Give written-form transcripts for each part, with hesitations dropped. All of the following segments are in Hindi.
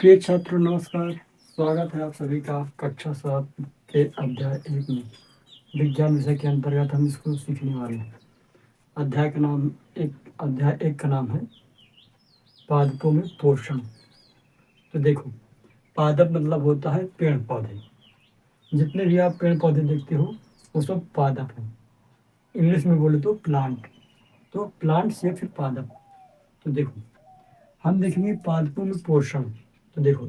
प्रिय छात्रों नमस्कार। स्वागत है आप सभी का कक्षा 7 के अध्याय 1 में। विज्ञान विषय के अंतर्गत हम इसको सीखने वाले हैं। अध्याय 1 का नाम है पादपों में पोषण। तो देखो, पादप मतलब होता है पेड़ पौधे। जितने भी आप पेड़ पौधे देखते हो वो सब पादप हैं। इंग्लिश में बोले तो प्लांट। तो प्लांट्स या फिर पादप। तो देखो, हम देखेंगे पादपों में पोषण। तो देखो,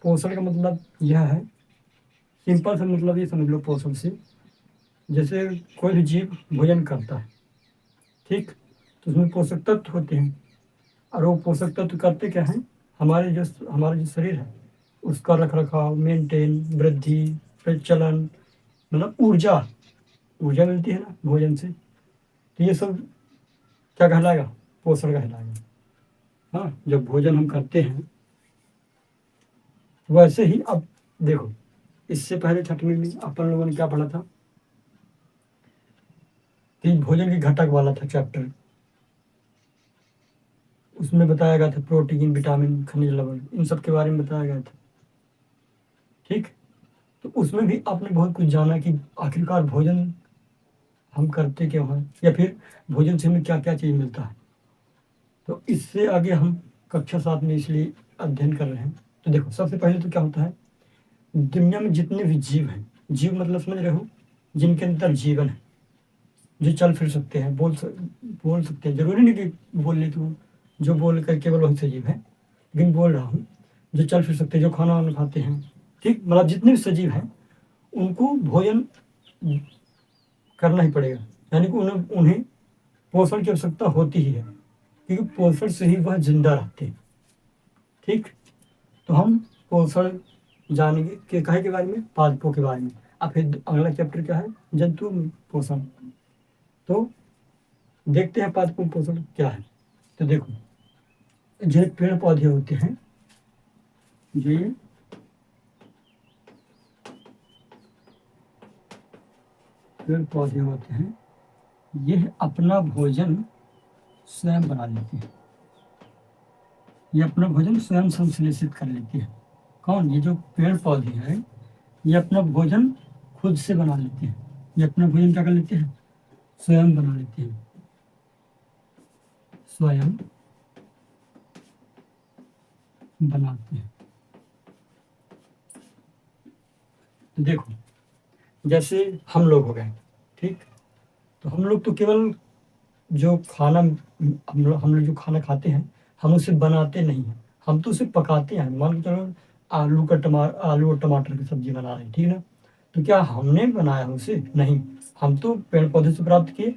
पोषण का मतलब यह है, सिंपल सा मतलब ये समझ लो पोषण से, जैसे कोई भी जीव भोजन करता है, ठीक, तो उसमें पोषक तत्व होते हैं। और वो पोषक तत्व करते क्या हैं, हमारा जो शरीर है उसका रख रखाव, मेंटेन, वृद्धि, प्रचलन, मतलब ऊर्जा ऊर्जा मिलती है ना भोजन से। तो ये सब क्या कहलाएगा, पोषण कहलाएगा। हाँ, जब भोजन हम करते हैं वैसे ही अब देखो, इससे पहले छठवीं में अपन लोगों ने क्या पढ़ा था कि भोजन के घटक वाला था चैप्टर। उसमें बताया गया था प्रोटीन, विटामिन, खनिज लवण, इन सब के बारे में बताया गया था, ठीक। तो उसमें भी आपने बहुत कुछ जाना कि आखिरकार भोजन हम करते क्यों हैं, या फिर भोजन से हमें क्या क्या चीज़ मिलता है। तो इससे आगे हम कक्षा 7 में इसलिए अध्ययन कर रहे हैं। तो देखो, सबसे पहले तो क्या होता है, दुनिया में जितने भी जीव हैं, जीव मतलब समझ रहे हो, जिनके अंदर जीवन है, जो चल फिर सकते हैं, बोल सकते हैं। जरूरी नहीं कि बोल ले तो जो बोल कर केवल वही सजीव है, लेकिन बोल रहा हूँ जो चल फिर सकते हैं, जो खाना वाना खाते हैं, ठीक, मतलब जितने भी सजीव हैं उनको भोजन करना ही पड़ेगा। यानी कि उन्हें पोषण की आवश्यकता होती ही है, क्योंकि पोषण से ही वह जिंदा रहते हैं, ठीक। तो हम पोषण जानेंगे कि काहे के बारे में, पादपों के बारे में। अब फिर अगला चैप्टर क्या है, जंतु पोषण। तो देखते हैं पादपों पोषण क्या है। तो देखो, जो पेड़ पौधे होते हैं, जो ये पेड़ पौधे होते हैं, ये अपना भोजन स्वयं बना लेते हैं। ये अपना भोजन स्वयं संश्लेषित कर लेते हैं। कौन, ये जो पेड़ पौधे हैं, ये अपना भोजन खुद से बना लेते हैं। ये अपना भोजन क्या कर लेते हैं, स्वयं बना लेते हैं, स्वयं बनाते हैं। तो देखो, जैसे हम लोग हो गए, ठीक, तो हम लोग तो केवल जो खाना हम लोग जो खाना खाते हैं, हम उसे बनाते नहीं हैं, हम तो उसे पकाते हैं। मान के चलो आलू और टमाटर की सब्जी बना रहे हैं, ठीक है ना, तो क्या हमने बनाया है उसे, नहीं, हम तो पेड़ पौधे से प्राप्त किए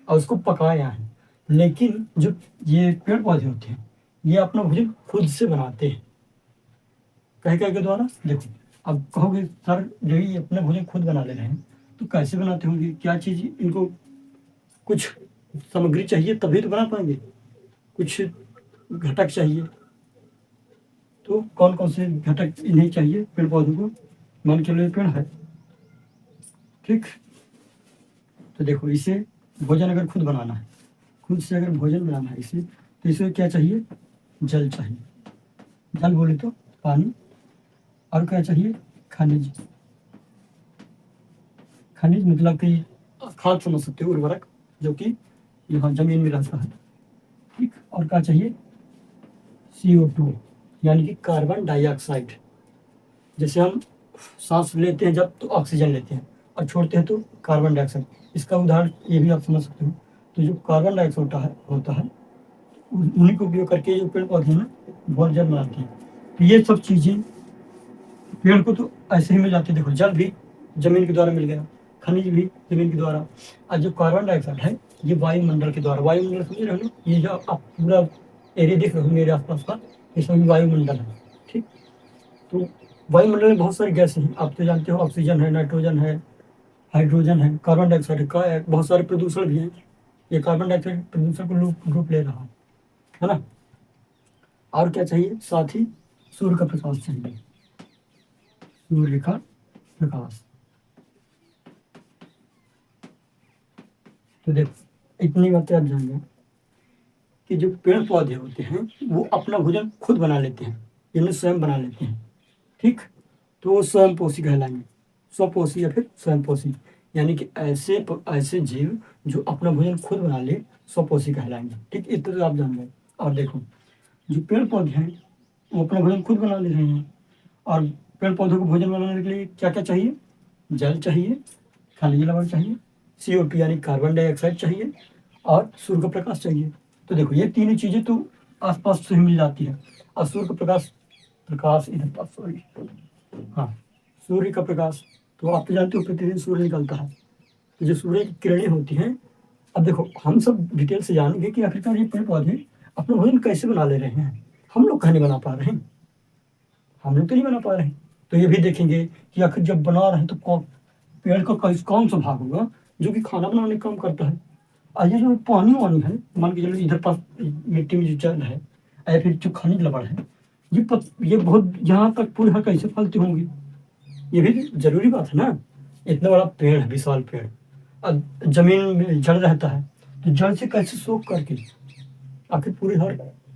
और उसको पकाया है। लेकिन जो ये पेड़ पौधे होते हैं, ये अपना भोजन खुद से बनाते हैं। कह के द्वारा। देखो, अब कहोगे सर जो ये अपना भोजन खुद बना ले रहे हैं, तो कैसे बनाते होंगे, क्या चीज़ इनको, कुछ सामग्री चाहिए तभी तो बना पाएंगे, कुछ घटक चाहिए। तो कौन कौन से घटक इन्हें चाहिए पेड़ पौधों को, मान के लिए पेड़ है, ठीक। तो देखो, इसे भोजन अगर खुद बनाना है, खुद से अगर भोजन बनाना है इसे, तो इसे क्या चाहिए, जल चाहिए। जल बोले तो पानी। और क्या चाहिए, खनिज। खनिज मतलब कि खाद समझ सकते हो, उर्वरक, जो कि यहाँ जमीन में रहता है, ठीक। और क्या चाहिए, CO2 यानी कि कार्बन डाइऑक्साइड। जैसे हम सांस लेते हैं जब, तो ऑक्सीजन लेते हैं, और छोड़ते हैं तो कार्बन डाइऑक्साइड। इसका उदाहरण ये भी आप समझ सकते हो। तो जो कार्बन डाइऑक्साइड होता है, उन्हीं को उपयोग करके जो पेड़ पौधे हैं भोजन बनाते हैं। तो ये सब चीज़ें पेड़ को तो ऐसे ही मिल जाती है। देखो, जल भी जमीन के द्वारा मिल गया, खनिज भी जमीन के द्वारा, और जो कार्बन डाइऑक्साइड है ये वायुमंडल के द्वारा। वायुमंडल समझ रहे हो ना, ये जो आप पूरा एरिया देख रहे हो मेरे आसपास का, इसमें वायुमंडल है, ठीक। तो वायुमंडल में बहुत सारी गैसें हैं, आप तो जानते हो, ऑक्सीजन है, नाइट्रोजन है, हाइड्रोजन है, कार्बन डाइऑक्साइड का है, बहुत सारे प्रदूषण भी हैं। ये कार्बन डाइऑक्साइड प्रदूषण को रूप ले रहा है ना। और क्या चाहिए, साथ ही सूर्य का प्रकाश चाहिए, सूर्य का प्रकाश। तो देखो, इतनी बातें आप जान लें कि जो पेड़ पौधे होते हैं वो अपना भोजन खुद बना लेते हैं। इन्हें स्वयं बना लेते हैं। ठीक, तो वो स्वयंपोषी कहलाएंगे, स्वपोषी या फिर स्वयंपोषी, यानी कि ऐसे जीव जो अपना भोजन खुद बना ले स्वपोषी कहलाएंगे। ठीक, इतना तो आप जान गए। और देखो, जो पेड़ पौधे हैं वो अपना भोजन खुद बना ले रहे हैं, और पेड़ पौधों को भोजन बनाने के लिए क्या क्या चाहिए? जल चाहिए, खनिज लवण चाहिए, CO2 यानी कार्बन डाइऑक्साइड चाहिए, और सूर्य का प्रकाश चाहिए। तो देखो, ये तीनों चीजें तो आसपास से ही मिल जाती है। और सूर्य का प्रकाश, प्रकाश इधर पास, सॉरी, हाँ, सूर्य का प्रकाश, तो आप तो जानते हो प्रतिदिन सूर्य निकलता है, तो जो सूर्य की किरणें होती हैं। अब देखो, हम सब डिटेल से जानेंगे कि आखिरकार ये पेड़ पौधे अपना भोजन कैसे बना ले रहे हैं। हम लोग कहीं नहीं बना पा रहे हैं, हम लोग तो नहीं बना पा रहे हैं। तो ये भी देखेंगे कि आखिर जब बना रहे हैं तो पेड़ का कौन सा भाग होगा जो कि खाना बनाने का काम करता है। और ये जो पानी वानी है, मान के चलो इधर पास मिट्टी में जो जल है या फिर जो खनिज लवण है, ये बहुत यहाँ तक पुल है कैसे फलते होंगे, ये भी जरूरी बात है ना। इतना बड़ा पेड़ है, विशाल पेड़, अब जमीन में जड़ रहता है, तो जड़ से कैसे सोख करके आखिर पूरे हर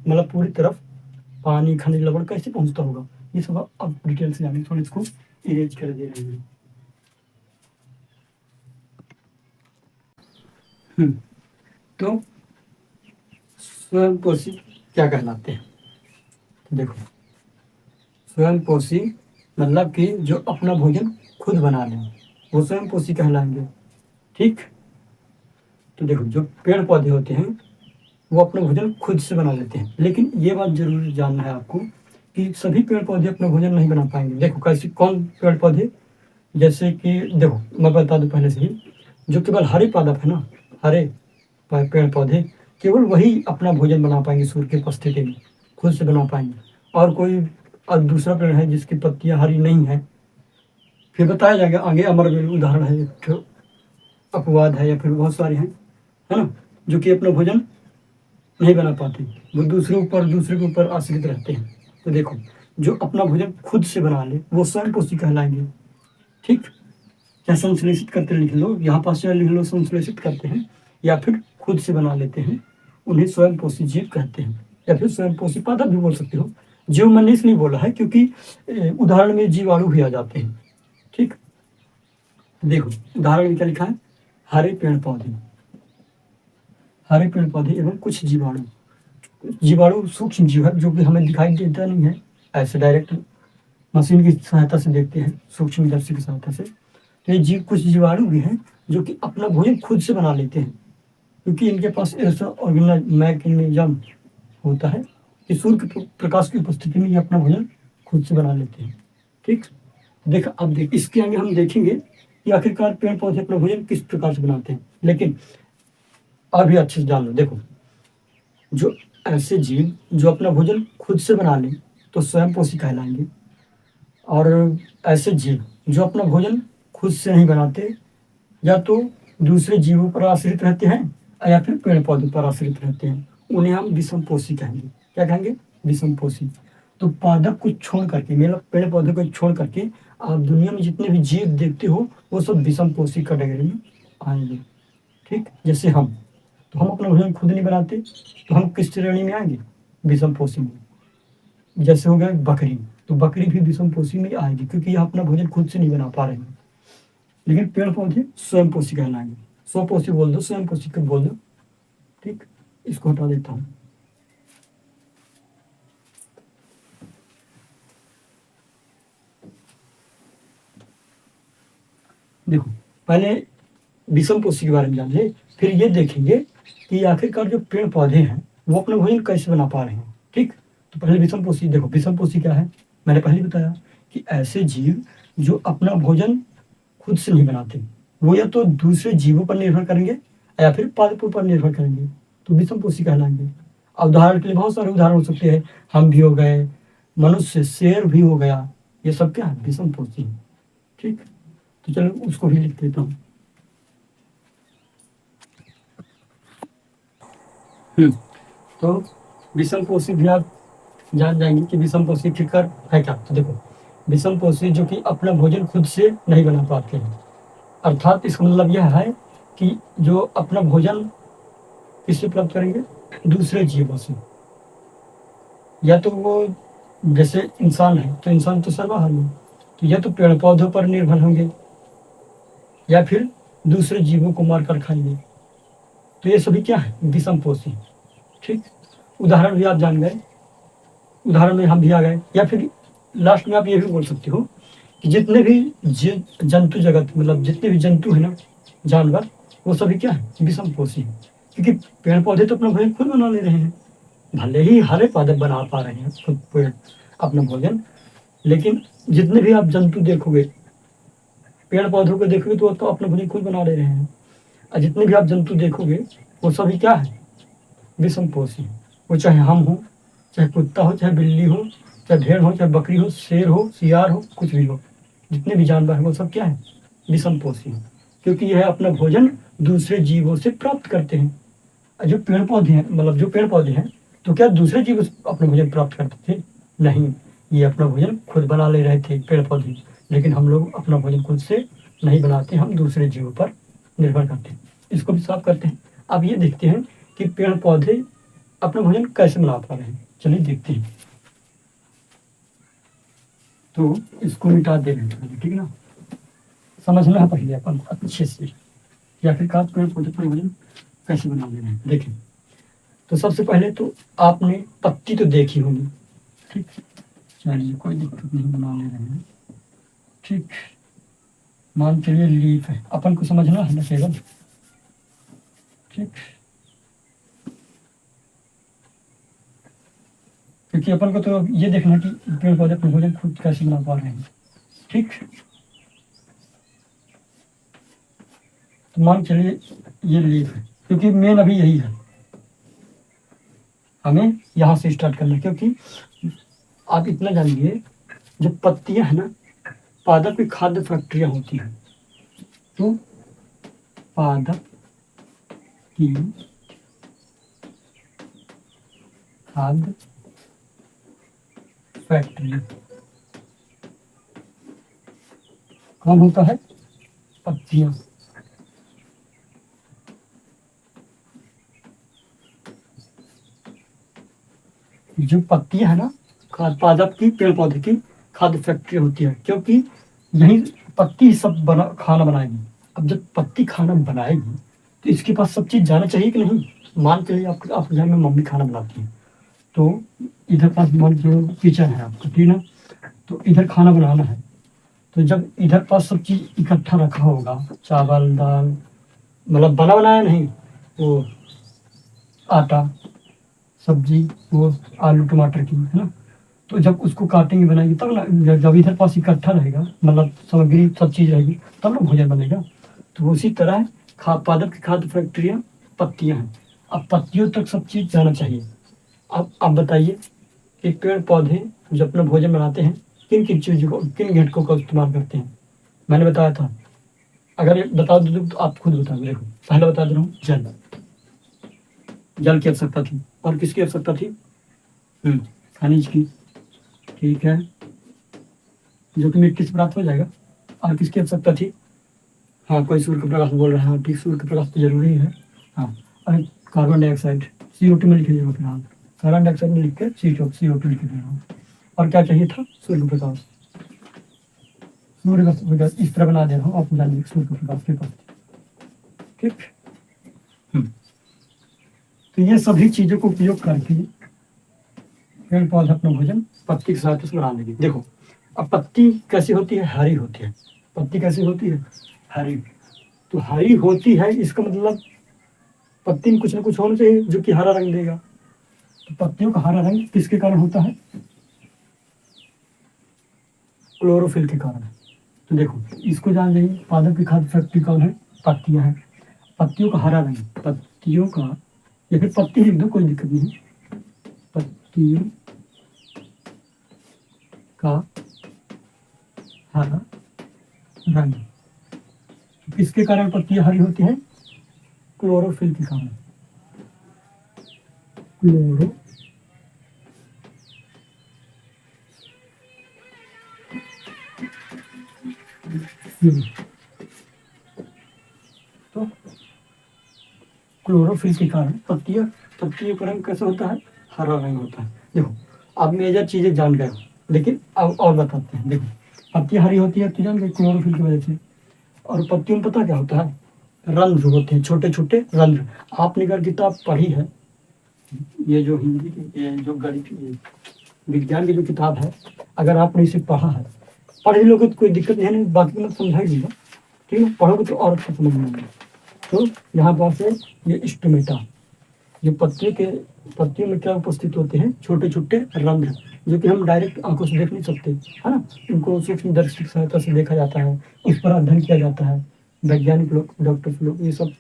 मतलब पूरी तरफ पानी खनिज लवण कैसे पहुंचता होगा, ये सब अब डिटेल से जाने, थोड़ा इसको इरेज कर दे रहे हैं। तो स्वयंपोषी क्या कहलाते हैं? देखो, स्वयंपोषी मतलब कि जो अपना भोजन खुद बना लें वो स्वयंपोषी कहलाएंगे। ठीक, तो देखो, जो पेड़ पौधे होते हैं वो अपना भोजन खुद से बना लेते हैं, लेकिन ये बात जरूर जानना है आपको कि सभी पेड़ पौधे अपना भोजन नहीं बना पाएंगे। देखो कैसे, कौन पेड़ पौधे, जैसे कि देखो मैं बता दूं पहले से ही, जो केवल हरे पादप है ना, हरे पेड़ पौधे, केवल वही अपना भोजन बना पाएंगे सूर्य की उपस्थिति में, खुद से बना पाएंगे। और कोई और दूसरा पेड़ है जिसकी पत्तियां हरी नहीं है, फिर बताया जाएगा आगे, अमरवेल उदाहरण है, एक ठो अपवाद है, या फिर बहुत सारे हैं, है ना, जो कि अपना भोजन नहीं बना पाते, वो दूसरे के ऊपर आश्रित रहते हैं। तो देखो, जो अपना भोजन खुद से बना ले वो स्वयंपोषी कहलाएंगे। ठीक, या संश्लेषित करते लिख लो, यहाँ पास लिख लो, संश्लेषित करते हैं या फिर खुद से बना लेते हैं, उन्हें स्वयंपोषी जीव कहते हैं, या फिर स्वयंपोषी पादप भी बोल सकते हो। जीव मैंने इसलिए बोला है क्योंकि उदाहरण में जीवाणु भी आ जाते हैं। ठीक, देखो उदाहरण में क्या लिखा है, हरे पेड़ पौधे, हरे पेड़ पौधे एवं कुछ जीवाणु। जीवाणु सूक्ष्म जीव है जो कि हमें दिखाई देता नहीं है, ऐसे डायरेक्ट मशीन की सहायता से देखते हैं, सूक्ष्म दर्शी की सहायता से। तो ये जीव, कुछ जीवाणु भी हैं जो कि अपना भोजन खुद से बना लेते हैं, क्योंकि इनके पास ऐसा मैकेनिज्म होता है कि सूर्य के प्रकाश की उपस्थिति में ये अपना भोजन खुद से बना लेते हैं। ठीक, अब देख, इसके आगे हम देखेंगे कि आखिरकार पेड़ पौधे अपना भोजन किस प्रकार से बनाते हैं, लेकिन अभी अच्छे से जान लो। देखो, जो ऐसे जीव जो अपना भोजन खुद से बना लें तो स्वयंपोषी कहलाएंगे, और ऐसे जीव जो अपना भोजन खुद से नहीं बनाते, या तो दूसरे जीवों पर आश्रित रहते हैं या फिर पेड़ पौधों पर आश्रित रहते हैं, उन्हें हम विषमपोषी कहेंगे। क्या कहेंगे? विषमपोषी। तो पादप को छोड़ करके, मतलब पेड़ पौधे को छोड़ करके आप दुनिया में जितने भी जीव देखते हो वो सब विषमपोषी कैटेगरी में आएंगे। ठीक, जैसे हम, तो हम अपना भोजन खुद नहीं बनाते, तो हम किस श्रेणी में आएंगे? विषमपोषी में। जैसे हो गया बकरी, तो बकरी भी विषमपोषी में आएगी क्योंकि यह अपना भोजन खुद से नहीं बना पा रहे हैं। लेकिन पेड़ पौधे स्वयंपोषी कहलाएंगे। स्वपोषी बोल दो, स्वयंपोषी को बोल दो। ठीक, इसको हटा देता हूं। देखो, पहले विषमपोषी के बारे में जान ले, फिर ये देखेंगे कि आखिरकार जो पेड़ पौधे हैं वो अपना भोजन कैसे बना पा रहे हैं। ठीक, तो पहले विषमपोषी देखो, विषमपोषी क्या है, मैंने पहले बताया कि ऐसे जीव जो अपना भोजन खुद से नहीं बनाते, वो या तो दूसरे जीवों पर निर्भर करेंगे या फिर पादपों पर निर्भर करेंगे, तो विषमपोषी कहलाएंगे। उदाहरण के लिए बहुत सारे उदाहरण हो सकते हैं, हम भी हो गए, मनुष्य, शेर भी हो गया, ये सब क्या है? विषमपोषी है। ठीक, तो चलो उसको भी लिख देता हूँ। तो विषमपोषी भी आप जान जाएंगे कि विषमपोषी फिकर है क्या। तो देखो, विषमपोषी जो कि अपना भोजन खुद से नहीं बना पाते हैं, अर्थात इसका मतलब यह है कि जो अपना भोजन किससे प्राप्त करेंगे? दूसरे जीवों से, या तो वो जैसे इंसान है तो इंसान तो सर्वाहारी है, तो या तो पेड़ पौधों पर निर्भर होंगे या फिर दूसरे जीवों को मारकर खाएंगे। तो ये सभी क्या है, विषमपोषी। ठीक, उदाहरण भी आप जान गए, उदाहरण में हम भी आ गए। या फिर लास्ट में आप ये भी बोल सकते हो कि जितने भी जंतु जगत, मतलब जितने भी जंतु है ना, जानवर, वो सभी क्या है, विषमपोषी है। क्योंकि पेड़ पौधे तो अपना भोजन खुद बना ले रहे हैं, भले ही हरे पादप बना पा रहे हैं खुद पेड़ अपना भोजन, लेकिन जितने भी आप जंतु देखोगे, पेड़ पौधों को देखोगे तो वो तो अपना भोजन खुद बना ले रहे हैं। और जितने भी आप जंतु देखोगे वो सभी क्या है, विषमपोषी। वो चाहे हम हो, चाहे कुत्ता हो, चाहे बिल्ली हो, चाहे भेड़ हो, चाहे बकरी हो, शेर हो, सियार हो, कुछ भी हो, जितने भी जानवर हैं वो सब क्या है, विषमपोषी हैं। क्योंकि यह अपना भोजन दूसरे जीवों से प्राप्त करते हैं। और जो पेड़ पौधे हैं, मतलब जो पेड़ पौधे हैं, तो क्या दूसरे जीव अपना भोजन प्राप्त करते थे? नहीं, ये अपना भोजन खुद बना ले रहे थे पेड़ पौधे। लेकिन हम लोग अपना भोजन खुद से नहीं बनाते, हम दूसरे जीवों पर निर्भर करते हैं। इसको भी साफ करते हैं। अब ये देखते हैं कि पेड़ पौधे अपना भोजन कैसे बना पा रहे हैं। चलिए देखते हैं। तो इसको मिटा दे रहे हैं, ठीक है ना। समझना है पहले अपन अच्छे से, या फिर पेड़ पौधे अपना भोजन कैसे बना ले रहे हैं, देखें। तो सबसे पहले तो आपने पत्ती तो देखी होगी, ठीक। चलिए कोई दिक्कत नहीं, बना ले रहे हैं, ठीक। मान चलिए लीफ है, अपन को समझना है ना केवल, ठीक। क्योंकि अपन को तो ये देखना कि पेड़ पौधे अपना भोजन खुद कैसे बना पा रहे हैं, ठीक। तो मान चलिए ये लीफ है, क्योंकि मेन अभी यही है, हमें यहाँ से स्टार्ट करना है। क्योंकि आप इतना जानिए, जो पत्तियां है ना, पादप की खाद्य फैक्ट्रियां होती हैं। तो पादप की खाद्य फैक्ट्री कौन होता है, पत्तियां। जो पत्तियां है ना, पादप की, पेड़ पौधे की खाद्य फैक्ट्री होती है। क्योंकि यही पत्ती सब खाना बनाएगी। अब जब पत्ती खाना बनाएगी तो इसके पास सब चीज जाना चाहिए कि नहीं। मान चलिए आपके घर में मम्मी खाना बनाती है, तो इधर पास मान लो किचन है आपका, ठीक ना। तो इधर खाना बनाना है, तो जब इधर पास सब चीज इकट्ठा रखा होगा, चावल दाल, मतलब बना बनाया नहीं, वो आटा, सब्जी, वो आलू टमाटर की, है ना। तो जब उसको काटेंगे बनाएंगे तब ना, जब इधर पास इकट्ठा रहेगा, मतलब सामग्री सब चीज रहेगी, तब ना भोजन बनेगा। तो उसी तरह पादप की खाद्य फैक्ट्रियाँ पत्तियां हैं। अब पत्तियों तक सब चीज जाना चाहिए। अब आप बताइए कि पेड़ पौधे जो अपना भोजन बनाते हैं, किन किन चीजों को, किन घटकों का इस्तेमाल करते हैं। मैंने बताया था, अगर ये बता दो तो आप खुद बता दो। देखो पहले बता दे रहा हूँ, जल। जल की आवश्यकता थी, और किसकी आवश्यकता थी, खनिज की, ठीक है, जो कि मिट्टी से प्राप्त हो जाएगा। और किसकी आवश्यकता थी, हाँ कोई सूर्य का प्रकाश बोल रहा है, हाँ ठीक, सूर्य का प्रकाश तो जरूरी है। हाँ, और कार्बन डाइऑक्साइड, CO2 में लिख लीजिएगा फिर, हाँ कार्बन डाइऑक्साइड में लिख के CO2 लिख लीजिएगा। और क्या चाहिए था, सूर्य का प्रकाश। सूर्य का प्रकाश इस तरह बना दे रहा हूँ, आप जानिए सूर्य का प्रकाश के पास, ठीक। तो ये सभी चीजों को उपयोग करके पेड़ पौधे अपना भोजन पत्ती के साथ बना लेंगे। देखो अब पत्ती कैसी होती है, हरी होती है। पत्ती कैसी होती है, हरी। तो हरी होती है, इसका मतलब पत्ती में कुछ ना कुछ होना चाहिए जो कि हरा रंग देगा। तो पत्तियों का हरा रंग किसके कारण होता है, क्लोरोफिल के कारण। तो देखो इसको जान लीजिए, पादप की खाद्य फैक्ट्री कौन है, पत्तियां हैं। पत्तियों का हरा रंग, पत्तियों का, या फिर पत्ती लिख दो कोई दिक्कत नहीं, पत्तियों का हरा रंग। किसके कारण पत्तियां हरी होती है, क्लोरोफिल के कारण। क्लोरो तो क्लोरोफिल के कारण पत्तियों का रंग कैसा होता है, हरा रंग होता है। देखो आप मेजर चीजें जान गए हो, लेकिन अब और बताते हैं। देखो, पत्ती हरी होती है तो जान गए क्लोरोफिल की वजह से। और पत्तियों में पता क्या होता है, रंध्र होते हैं, छोटे छोटे रंध्र। आपने अगर किताब पढ़ी है, ये जो हिंदी की, ये जो गणित विज्ञान की जो किताब है, अगर आपने इसे पढ़ा है, पढ़ ही लोगे तो कोई दिक्कत नहीं है, बाकी मैं समझा ही दूंगा। ठीक है, पढ़ोगे तो और अच्छा समझ में आएगा। तो यहाँ पास है ये स्टोमेटा, जो पत्तियों में क्या उपस्थित होते हैं, छोटे छोटे रंध्र, जो कि हम डायरेक्ट आंखों से देख नहीं सकते, है ना। इनको सूक्ष्मदर्शी की सहायता से देखा जाता है, उस पर अध्ययन किया जाता है। वैज्ञानिक लोग, डॉक्टर्स लोग, ये सब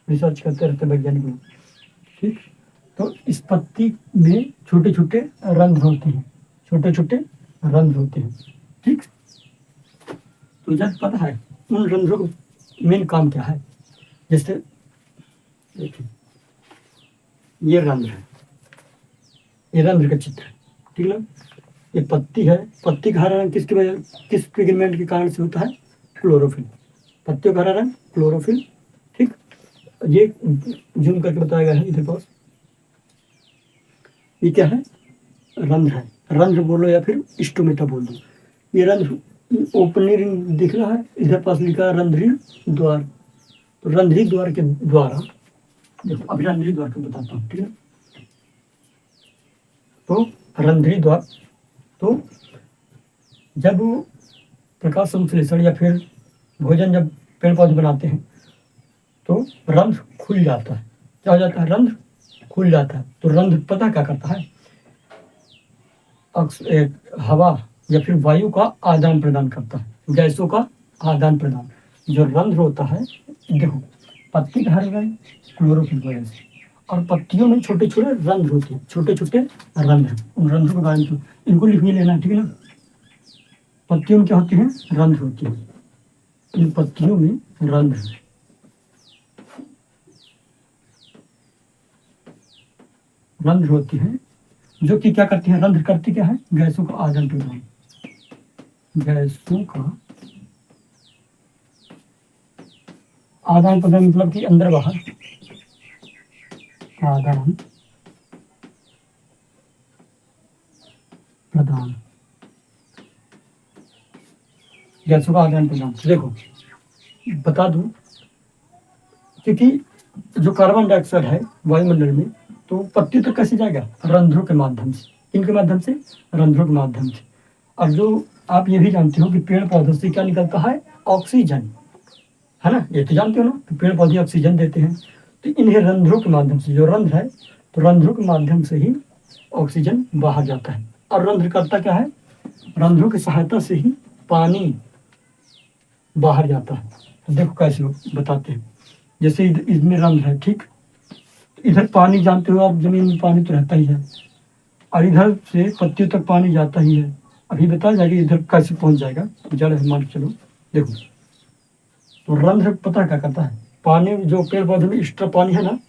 रिसर्च करते रहते हैं वैज्ञानिक लोग। ठीक, तो इस पत्ती में छोटे छोटे रंध्र होते हैं, छोटे छोटे रंध्र होते हैं। ठीक, तो जब पता है उन रंध्रों का मेन काम क्या है। जैसे देखिए, ये रंध्र है, ये रंध्र का चित्र है, ठीक है। ये पत्ती है, पत्ती का हरा रंग किसकी वजह, किस पिगमेंट के कारण से होता है, क्लोरोफिल। पत्तियों का हरा रंग क्लोरोफिल। ठीक, ये जूम करके बताया गया है इधर पास। ये क्या है, रंध्र है, रंध्र बोलो या फिर स्टोमेटा बोल दो। ये रंध्र ओपनिंग दिख रहा है, इधर पास लिखा है रंध्री द्वार। तो रंध्री द्वार के द्वारा, देखो अभी रंध्री द्वार को बताता हूँ, ठीक है। तो रंध्री द्वार, तो जब प्रकाश संश्लेषण या फिर भोजन जब पेड़ पौधे बनाते हैं तो रंध्र खुल जाता है। क्या हो जाता है, रंध्र खुल जाता है। तो रंध्र पता क्या करता है, हवा या फिर वायु का आदान प्रदान करता है, गैसों का आदान प्रदान। जो रंध्र होता है, देखो पत्ती का हरा रंग क्लोरोफिल की वजह से, और पत्तियों में छोटे छोटे रंध्र होते हैं, छोटे छोटे रंध्र। उन रंध्रों के बारे में इनको लिख भी लेना, ठीक है ना। पत्तियों में क्या होती है, रंध्र होती है। इन पत्तियों में रंध्र, रंध्र होती है, जो कि क्या करती है, रंध्र करती क्या है, गैसों का आदान प्रदान, गैसों का आदान प्रदान, मतलब कि अंदर बाहर आदान प्रदान, गैसों का आदान प्रदान। देखो बता दूं, क्योंकि जो कार्बन डाइऑक्साइड है वायुमंडल में, तो पत्ती तक कैसे जाएगा, रंध्रों के माध्यम से। इनके माध्यम से, रंध्रों के माध्यम से। और जो आप ये भी जानते हो कि पेड़ पौधों से क्या निकलता है, ऑक्सीजन, है ना। ये तो जानते हो ना कि पेड़ पौधे ऑक्सीजन देते हैं। तो इन्हें रंध्रों के माध्यम से, जो रंध्र है, तो रंध्रों के माध्यम से ही ऑक्सीजन बाहर जाता है। और रंध्र करता क्या है, रंध्रों की सहायता से ही पानी बाहर जाता है। देखो कैसे बताते हैं, जैसे इसमें रंध्र है, ठीक, इधर पानी जानते हो आप, जमीन में पानी तो रहता ही है, और इधर से पत्तियों तक पानी जाता ही है। अभी बताया जाएगा इधर कैसे पहुंच जाएगा, जड़ है मान चलो। देखो, तो रंध्र पता क्या करता है, पानी जो पेड़ पौधे में एक्स्ट्रा पानी है ना,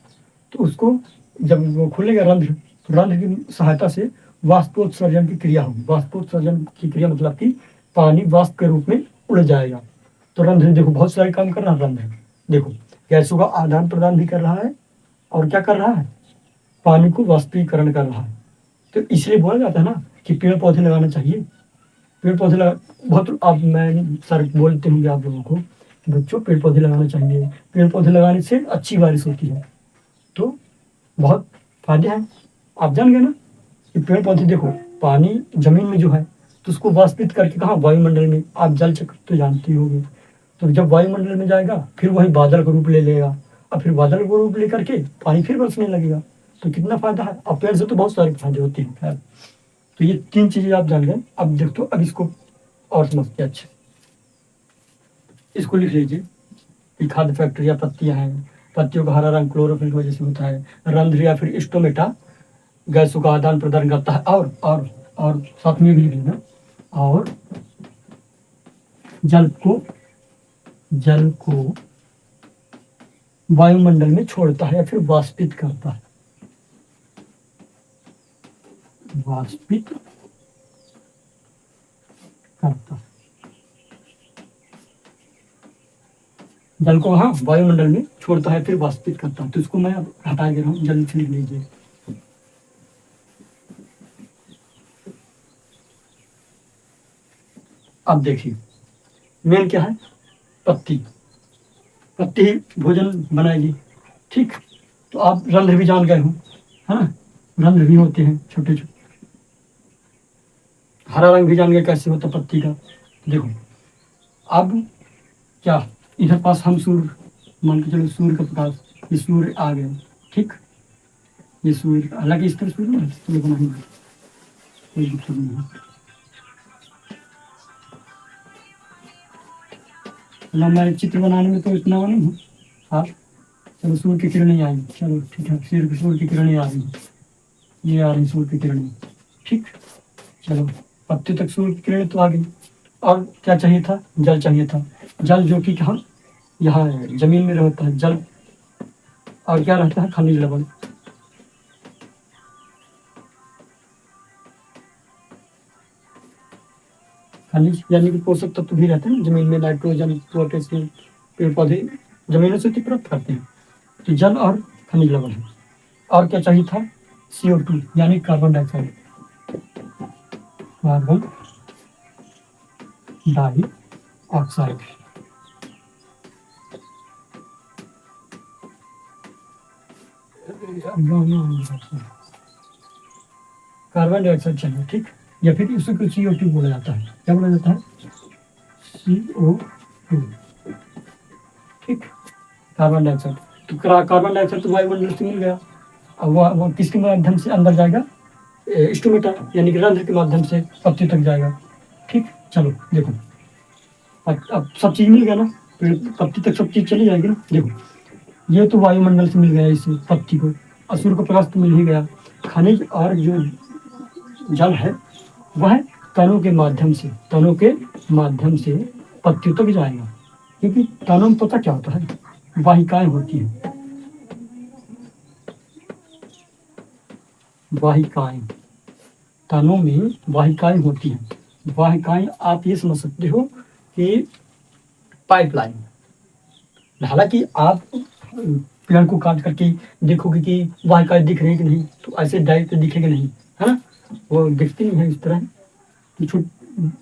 तो उसको जब वो खुलेगा रंध्र, तो रंध्र की सहायता से वाष्पोत्सर्जन की क्रिया होगी। वाष्पोत्सर्जन की क्रिया मतलब कि पानी वाष्प के रूप में उड़ जाएगा। तो रंध्र देखो बहुत सारे काम कर रहा है रंध्र। देखो गैसों का आदान प्रदान भी कर रहा है, और क्या कर रहा है, पानी को वाष्पीकरण कर रहा है। तो इसलिए बोला जाता है ना कि पेड़ पौधे लगाना चाहिए। पेड़ पौधे लगा, बहुत आप, मैं सर बोलते होंगे आप लोगों को कि बच्चों पेड़ पौधे लगाना चाहिए, पेड़ पौधे लगाने से अच्छी बारिश होती है। तो बहुत फायदे हैं, आप जान गए ना कि पेड़ पौधे, देखो पानी जमीन में जो है, तो उसको वाष्पित करके कहाँ, वायुमंडल में। आप जल चक्र तो जानते ही होंगे। तो जब वायुमंडल में जाएगा, फिर वही बादल का रूप ले लेगा, और फिर बादल का रूप लेकर के पानी फिर बरसने लगेगा। तो कितना फायदा है। अब पेड़ से तो बहुत सारे फायदे होते हैं। खैर, तो ये 3 चीजें आप जान गए। अब देखो, अब इसको और समझते हैं अच्छे। इसको लिख लीजिए कि खाद्य फैक्ट्री या पत्तियां हैं, पत्तियों का हरा रंग क्लोरोफिल की वजह से होता है। रंध्र या फिर स्टोमेटा गैसों का आदान प्रदान करता है। और साथ में भी लिख लेना, और जल को वायुमंडल में छोड़ता है या फिर वाष्पित करता है, वाष्पित करता है। जल को हाँ वायुमंडल में छोड़ता है फिर वाष्पित करता है। तो इसको मैं अब हटा दे रहा हूँ, जल्दी से लिख लीजिए। अब देखिए मेन क्या है, पत्ती, पत्ती ही भोजन बनाएगी। ठीक, तो आप रंध्र भी जान गए हो, है ना, रंध्र भी होते हैं छोटे छोटे। हरा रंग भी जान गए कैसे होता पत्ती का। देखो अब क्या, इधर पास हम सूर्य, मान के चलो सूर्य का प्रकाश, ये सूर्य आ गए। ठीक, ये सूर्य, हालांकि इस तरह सूर्य ना तो बना ही नहीं, कोई दिक्कत नहीं है। ना मैं चित्र बनाने में तो इतना वो नहीं हूँ। हाँ चलो सूर्य की किरणें आई, चलो ठीक है, सूर्य की किरणें आ रही, ये आ रही सूर्य की किरणें। ठीक, चलो पत्ते तक सूर्य की किरणें तो आ गई। और क्या चाहिए था, जल चाहिए था। जल जो कि हम यहाँ जमीन में रहता है जल, और क्या रहता है, खनिज लवण। खनिज यानी कि पोषक तत्व भी रहते हैं जमीन में, नाइट्रोजन, पोटेशियम, पेड़ पौधे जमीनों से प्राप्त करते हैं। तो जल और खनिज लवण है। और क्या चाहिए था, CO2 यानी carbon dioxide, carbon dioxide. Carbon dioxide चाहिए। ठीक, या फिर इसी को CO2 बोला जाता है। क्या बोला जाता है, CO2। ठीक, कार्बन डाइऑक्साइड। तो कार्बन डाइऑक्साइड तो वायुमंडल से मिल गया। अब वो किसके माध्यम से अंदर जाएगा, स्टोमेटा यानी कि रंध्र के माध्यम से पत्ती तक जाएगा। ठीक, चलो देखो अब सब चीज मिल गया ना, पत्ती तक सब चीज चली जाएगी ना। देखो ये तो वायुमंडल से मिल गया इसे पत्ती को, असुर को प्रकाश तो मिल ही गया। खनिज और जो जल है वह तनों के माध्यम से, तनों के माध्यम से पत्तियों तक जाएगा। क्योंकि तनों में पता क्या होता है, वाहिकाएं होती हैं, वाहिकाएं, तनों में वाहिकाएं होती हैं। वाहिकाएं आप ये समझ सकते हो कि पाइपलाइन। हालांकि आप पेड़ को काट करके देखोगे कि वाहिकाएं दिख रही है कि नहीं, तो ऐसे डायरेक्ट दिखेगा नहीं, है ना, वो दिखती नहीं है इस तरह। तो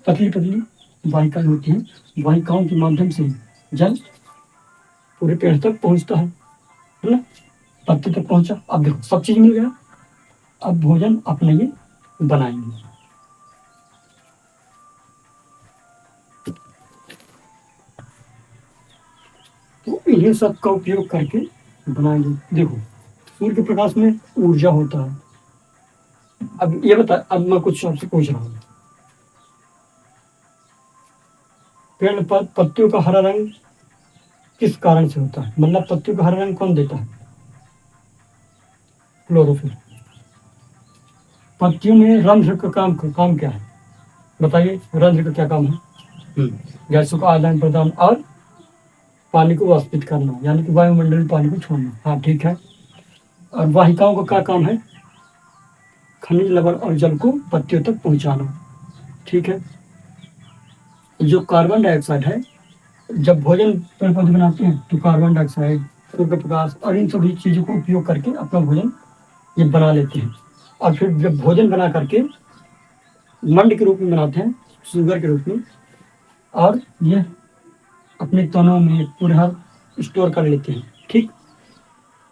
पतली पतली वाहिकाएं होती हैं, वाहिकाओं के माध्यम से जल पूरे पेड़ तक पहुंचता है ना, पत्ते तक पहुंचा। अब देखो सब चीज मिल गया, अब भोजन अपने ये बनाएंगे। तो इन्हीं सब का उपयोग करके बनाएंगे। देखो सूर्य के प्रकाश में ऊर्जा होता है। अब ये बता, अब मैं कुछ आपसे पूछ रहा हूँ, पेड़ पर पत्तियों का हरा रंग किस कारण से होता है, मतलब पत्तियों का हरा रंग कौन देता है, क्लोरोफिल। पत्तियों में रंध्र का काम क्या है, बताइए रंध्र का क्या काम है, गैसों का आदान प्रदान और पानी को वाष्पित करना, यानी कि वायुमंडल में पानी को छोड़ना। हाँ ठीक है। और वाहिकाओं का क्या काम है, खनिज लवण और जल को पत्तियों तक पहुंचाना। ठीक है। जो कार्बन डाइऑक्साइड है, जब भोजन पेड़ पौधे बनाते हैं तो कार्बन डाइऑक्साइड, सूर्य प्रकाश और इन सभी चीजों को उपयोग करके अपना भोजन ये बना लेते हैं। और फिर जब भोजन बना करके मंड के रूप में बनाते हैं, शुगर के रूप में, और ये अपने तनों में पूरा स्टोर कर लेते हैं। ठीक,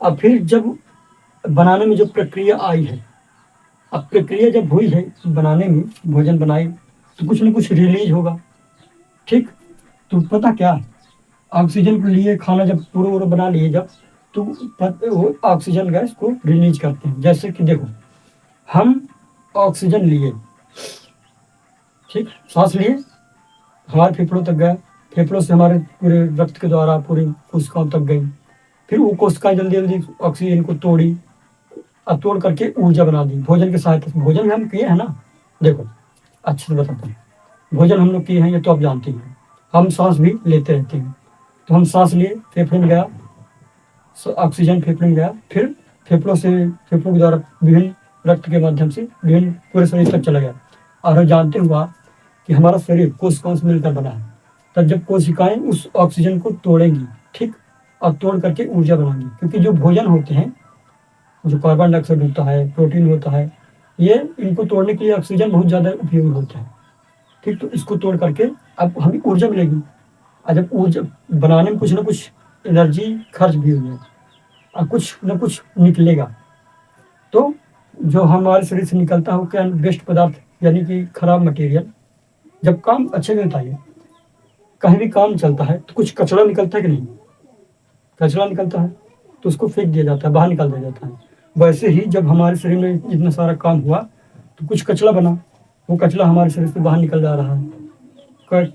अब फिर जब बनाने में जो प्रक्रिया आई है, अब प्रक्रिया जब हुई है बनाने में, भोजन बनाए तो कुछ ना कुछ रिलीज होगा। ठीक, तो पता क्या, ऑक्सीजन को लिए खाना जब पूरा बना लिए जब, तो वो ऑक्सीजन गैस को रिलीज करते हैं। जैसे कि देखो हम ऑक्सीजन लिए, ठीक, सांस लिए, हमारे फेफड़ों तक गया, फेफड़ों से हमारे पूरे रक्त के द्वारा पूरी कोशिकाओं तक गई, फिर वो कोशिकाएं जल्दी जल्दी ऑक्सीजन को तोड़ी और तोड़ करके ऊर्जा बना दी भोजन की सहायता से। भोजन हम किए हैं ना, देखो अच्छे से बताता हूँ, भोजन हम लोग किए हैं ये तो आप जानते हैं। हम सांस भी लेते रहते हैं, तो हम सांस लिए, फेफड़े में गया ऑक्सीजन, फेफड़े में गया, फिर फेफड़ों के द्वारा विभिन्न रक्त के माध्यम से विभिन्न पूरे शरीर तक चला गया। और हम जानते हुआ कि हमारा शरीर कोशिकाओं से मिलकर बना है। तब जब कोशिकाएं उस ऑक्सीजन को तोड़ेंगी, ठीक, और तोड़ करके ऊर्जा बनाएंगी, क्योंकि जो भोजन होते हैं, जो कार्बन डाइऑक्साइड होता है, प्रोटीन होता है, ये इनको तोड़ने के लिए ऑक्सीजन बहुत ज़्यादा उपयोगी होता है। ठीक, तो इसको तोड़ करके अब हमें ऊर्जा मिलेगी, और जब ऊर्जा बनाने में कुछ ना कुछ एनर्जी खर्च भी हुई है और कुछ ना कुछ निकलेगा, तो जो हमारे शरीर से निकलता है वो क्या, वेस्ट पदार्थ यानी कि खराब मटेरियल। जब काम अच्छे से बताइए, कहीं भी काम चलता है तो कुछ कचरा निकलता है कि नहीं, कचरा निकलता है तो उसको फेंक दिया जाता है, बाहर निकाल दिया जाता है। वैसे ही जब हमारे शरीर में इतना सारा काम हुआ तो कुछ कचरा बना, वो कचरा हमारे शरीर से बाहर निकल जा रहा है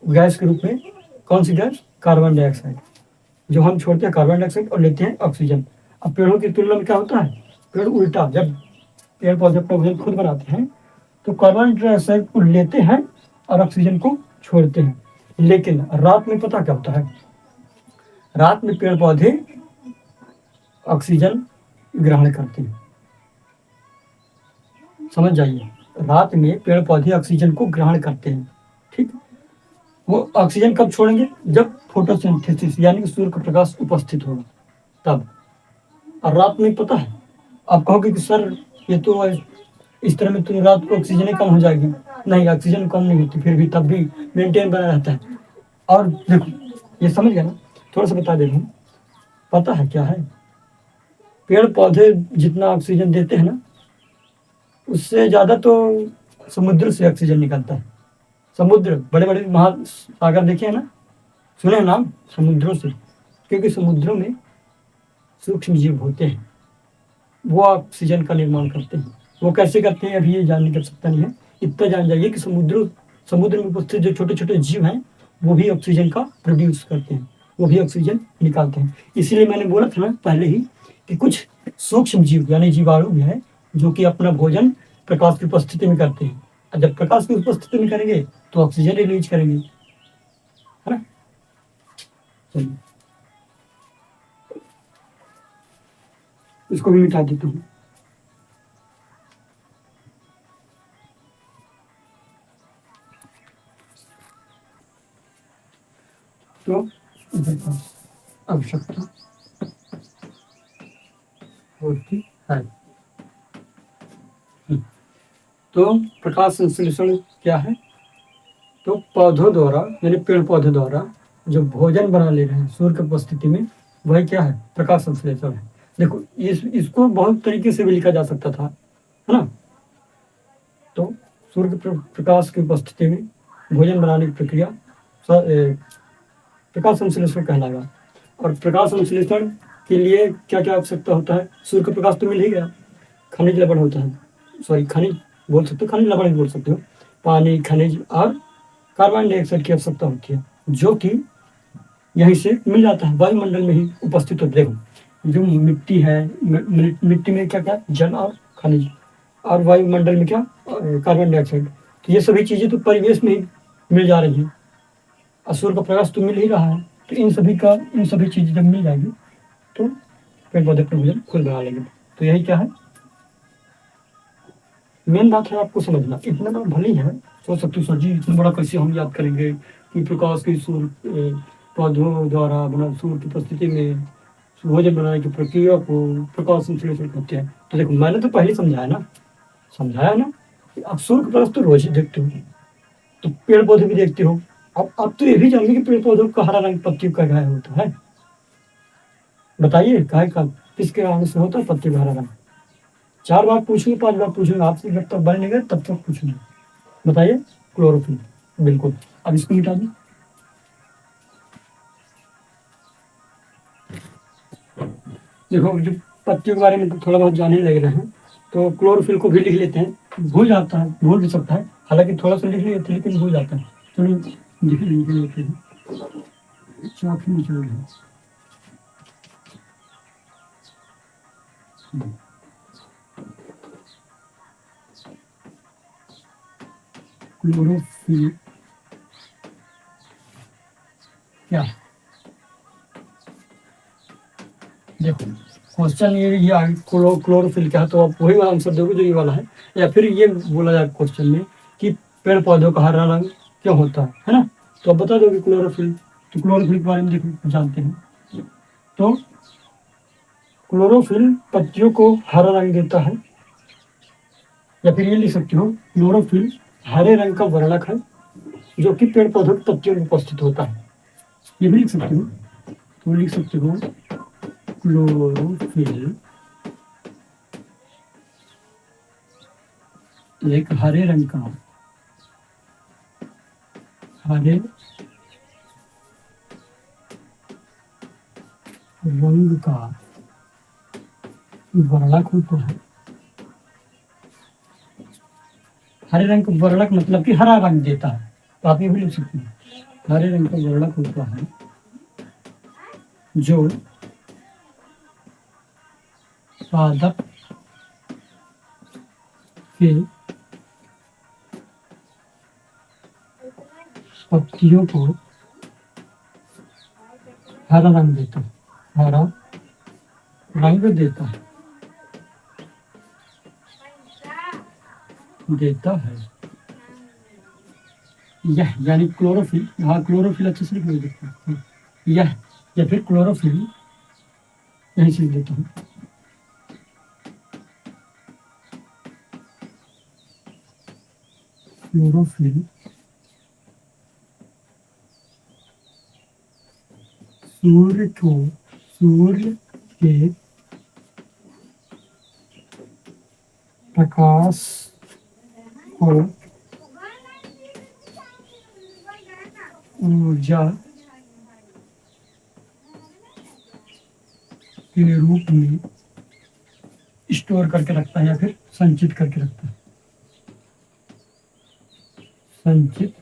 गैस के रूप में। कौन सी गैस? Carbon dioxide. जो हम छोड़ते हैं कार्बन डाइऑक्साइड और लेते हैं ऑक्सीजन। अब पेड़ों की तुलना में क्या होता है, पेड़ उल्टा, जब पेड़ पौधे अपना भोजन खुद बनाते हैं तो कार्बन डाइऑक्साइड को लेते हैं और ऑक्सीजन को छोड़ते हैं। लेकिन रात में पता क्या होता है, रात में पेड़ पौधे ऑक्सीजन ग्रहण करते हैं। समझ जाइए, रात में पेड़ पौधे ऑक्सीजन को ग्रहण करते हैं। ठीक, वो ऑक्सीजन कब छोड़ेंगे? जब फोटोसिंथेसिस यानी कि सूर्य का प्रकाश उपस्थित होगा तब। और रात में पता है, आप कहोगे कि सर ये तो इस तरह में तो रात को ऑक्सीजन ही कम हो जाएगी। नहीं, ऑक्सीजन कम नहीं होती, फिर भी तब भी मेंटेन बना रहता है। और देखो, ये समझ गया ना, थोड़ा सा बता दे रहा हूँ। पता है क्या है, पेड़ पौधे जितना ऑक्सीजन देते हैं ना, उससे ज़्यादा तो समुद्र से ऑक्सीजन निकलता है। समुद्र, बड़े बड़े महासागर देखे हैं ना, सुने हैं नाम समुद्रों से, क्योंकि समुद्रों में सूक्ष्म जीव होते हैं, वो ऑक्सीजन का निर्माण करते हैं। वो कैसे करते हैं अभी ये जानने की आवश्यकता नहीं है। इतना जान जाइए कि समुद्र में उपस्थित जो छोटे छोटे जीव हैं वो भी ऑक्सीजन का प्रोड्यूस करते हैं, वो भी ऑक्सीजन निकालते हैं। इसीलिए मैंने बोला था ना पहले ही कि कुछ सूक्ष्म जीव यानी जीवाणु भी है जो कि अपना भोजन प्रकाश की उपस्थिति में करते हैं। और जब प्रकाश की उपस्थिति में करेंगे तो ऑक्सीजन रिलीज करेंगे, है ना। चलिए, इसको भी मिटा देता हूँ। तो आवश्यकता होती है। तो प्रकाश संश्लेषण क्या है? तो पौधों द्वारा यानी पेड़ पौधे द्वारा जो भोजन बना ले रहे हैं सूर्य की उपस्थिति में, वही क्या है? प्रकाश संश्लेषण है। देखो, इसको बहुत तरीके से भी लिखा जा सकता था, है ना। तो सूर्य के प्रकाश की उपस्थिति में भोजन बनाने की प्रक्रिया प्रकाश संश्लेषण कहलाएगा। और प्रकाश संश्लेषण के लिए क्या क्या आवश्यकता होता है? सूर्य का प्रकाश तो मिल ही गया, खनिज लवण होता है, सॉरी खनिज बोल सकते हो, खनिज लवण भी बोल सकते हो, पानी, खनिज और कार्बन डाइऑक्साइड की आवश्यकता होती है, जो कि यहीं से मिल जाता है, वायुमंडल में ही उपस्थित होता है। देखो, जो मिट्टी है, मिट्टी में क्या क्या? जल और खनिज, और वायुमंडल में क्या? Carbon dioxide. तो ये सभी चीजें तो परिवेश में ही मिल जा रही हैं, और सूर्य का प्रकाश तो मिल ही रहा है। तो इन सभी चीजें जब मिल जाएगी तो पेड़ पौधे अपना भोजन खुद बना लेंगे। तो यही क्या है, मेन बात है आपको समझना। इतना बड़ा भले ही है, सोच सकते हो सर जी इतना बड़ा कैसे हम याद करेंगे कि प्रकाश की सूर्य पौधों द्वारा बना सूर्य की उपस्थिति में भोजन बनाने की प्रक्रिया को प्रकाश संश्लेषण कहते हैं। तो देखो, मैंने तो पहले समझाया ना कि आप सूर्य का प्रकाश तो रोज ही देखते हो, तो पेड़ पौधे भी देखते हो। अब तो ये भी जानिए कि पेड़ पौधों का हरा रंग पत्तियों का गाय होता है। बताइए गाय का किसके रंग से होता है पत्ती का हरा रंग? 4 बार पूछूंगे, 5 बार पूछूंगे आपसे, जब तक बन नहीं गए तब तक पूछूंगे। बताइए, क्लोरोफिल। बिल्कुल, अब इसको मिटा दी। देखो, जो पत्तियों के बारे में तो थोड़ा बहुत जानने लग रहे हैं, तो क्लोरोफिल को भी लिख लेते हैं। भूल जाता है, भूल भी सकता है, हालांकि थोड़ा सा लिख लिए थे लेकिन भूल जाता है। चलो लिख लेते हैं, चाक ही निचोड़ है। क्लोरोफिल क्या? देखो, क्वेश्चन ये आगे क्लोरोफिल क्या है, तो आप वही वाला आंसर दोगे जो ये वाला है। या फिर ये बोला जाए क्वेश्चन में कि पेड़ पौधों का हरा रंग क्यों होता है ना, तो आप बता दोगे क्लोरोफिल। तो क्लोरोफिल के बारे में देखो जानते हैं, तो क्लोरोफिल पत्तियों को हरा रंग देता है। या फिर ये लिख सकते हो, क्लोरोफिल हरे रंग का वर्णक है जो कि पेड़ पौधों की पत्तियों में उपस्थित होता है। ये भी लिख सकते हो, तो लिख सकते हो क्लोरोफिल एक हरे रंग का वर्णक होता है। हरे रंग का वर्णक मतलब कि हरा रंग देता है, तो आप ये भी लिख सकते हैं हरे रंग का वर्णक होता है जो पादप के पत्तियों को हरा रंग देता है, हरा रंग देता है। यह यानी क्लोरोफिल, हाँ क्लोरोफिल अच्छे से लिख देता है, यह या फिर क्लोरोफिल यही चीज देता हूँ। क्लोरोफिल सूर्य के प्रकाश को ऊर्जा के रूप में स्टोर करके रखता है या फिर संचित करके रखता है, संचित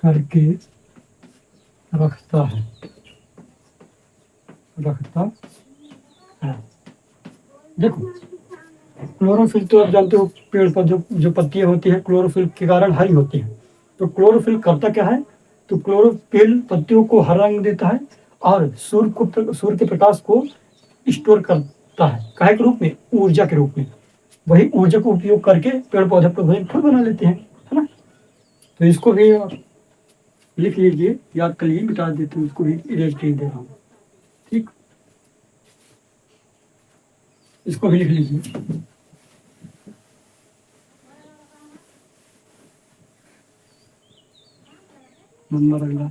करके रखता है। देखो क्लोरोफिल तो आप जानते हो पेड़ पौधों जो पत्तियां होती है क्लोरोफिल के कारण हरी होती है। तो क्लोरोफिल करता क्या है, तो क्लोरोफिल पत्तियों को हरा रंग देता है और सूर्य के प्रकाश को स्टोर करता है, काहे के रूप में, ऊर्जा के रूप में। वही ऊर्जा को उपयोग करके पेड़ पौधे अपना भोजन खुद बना लेते हैं, है ना। तो इसको भी लिख लीजिए, याद कर लीजिए, मिटा देते हैं, उसको भी इरेज दे रहा हूँ, ठीक। इसको भी लिख लीजिए। नंबर अगला,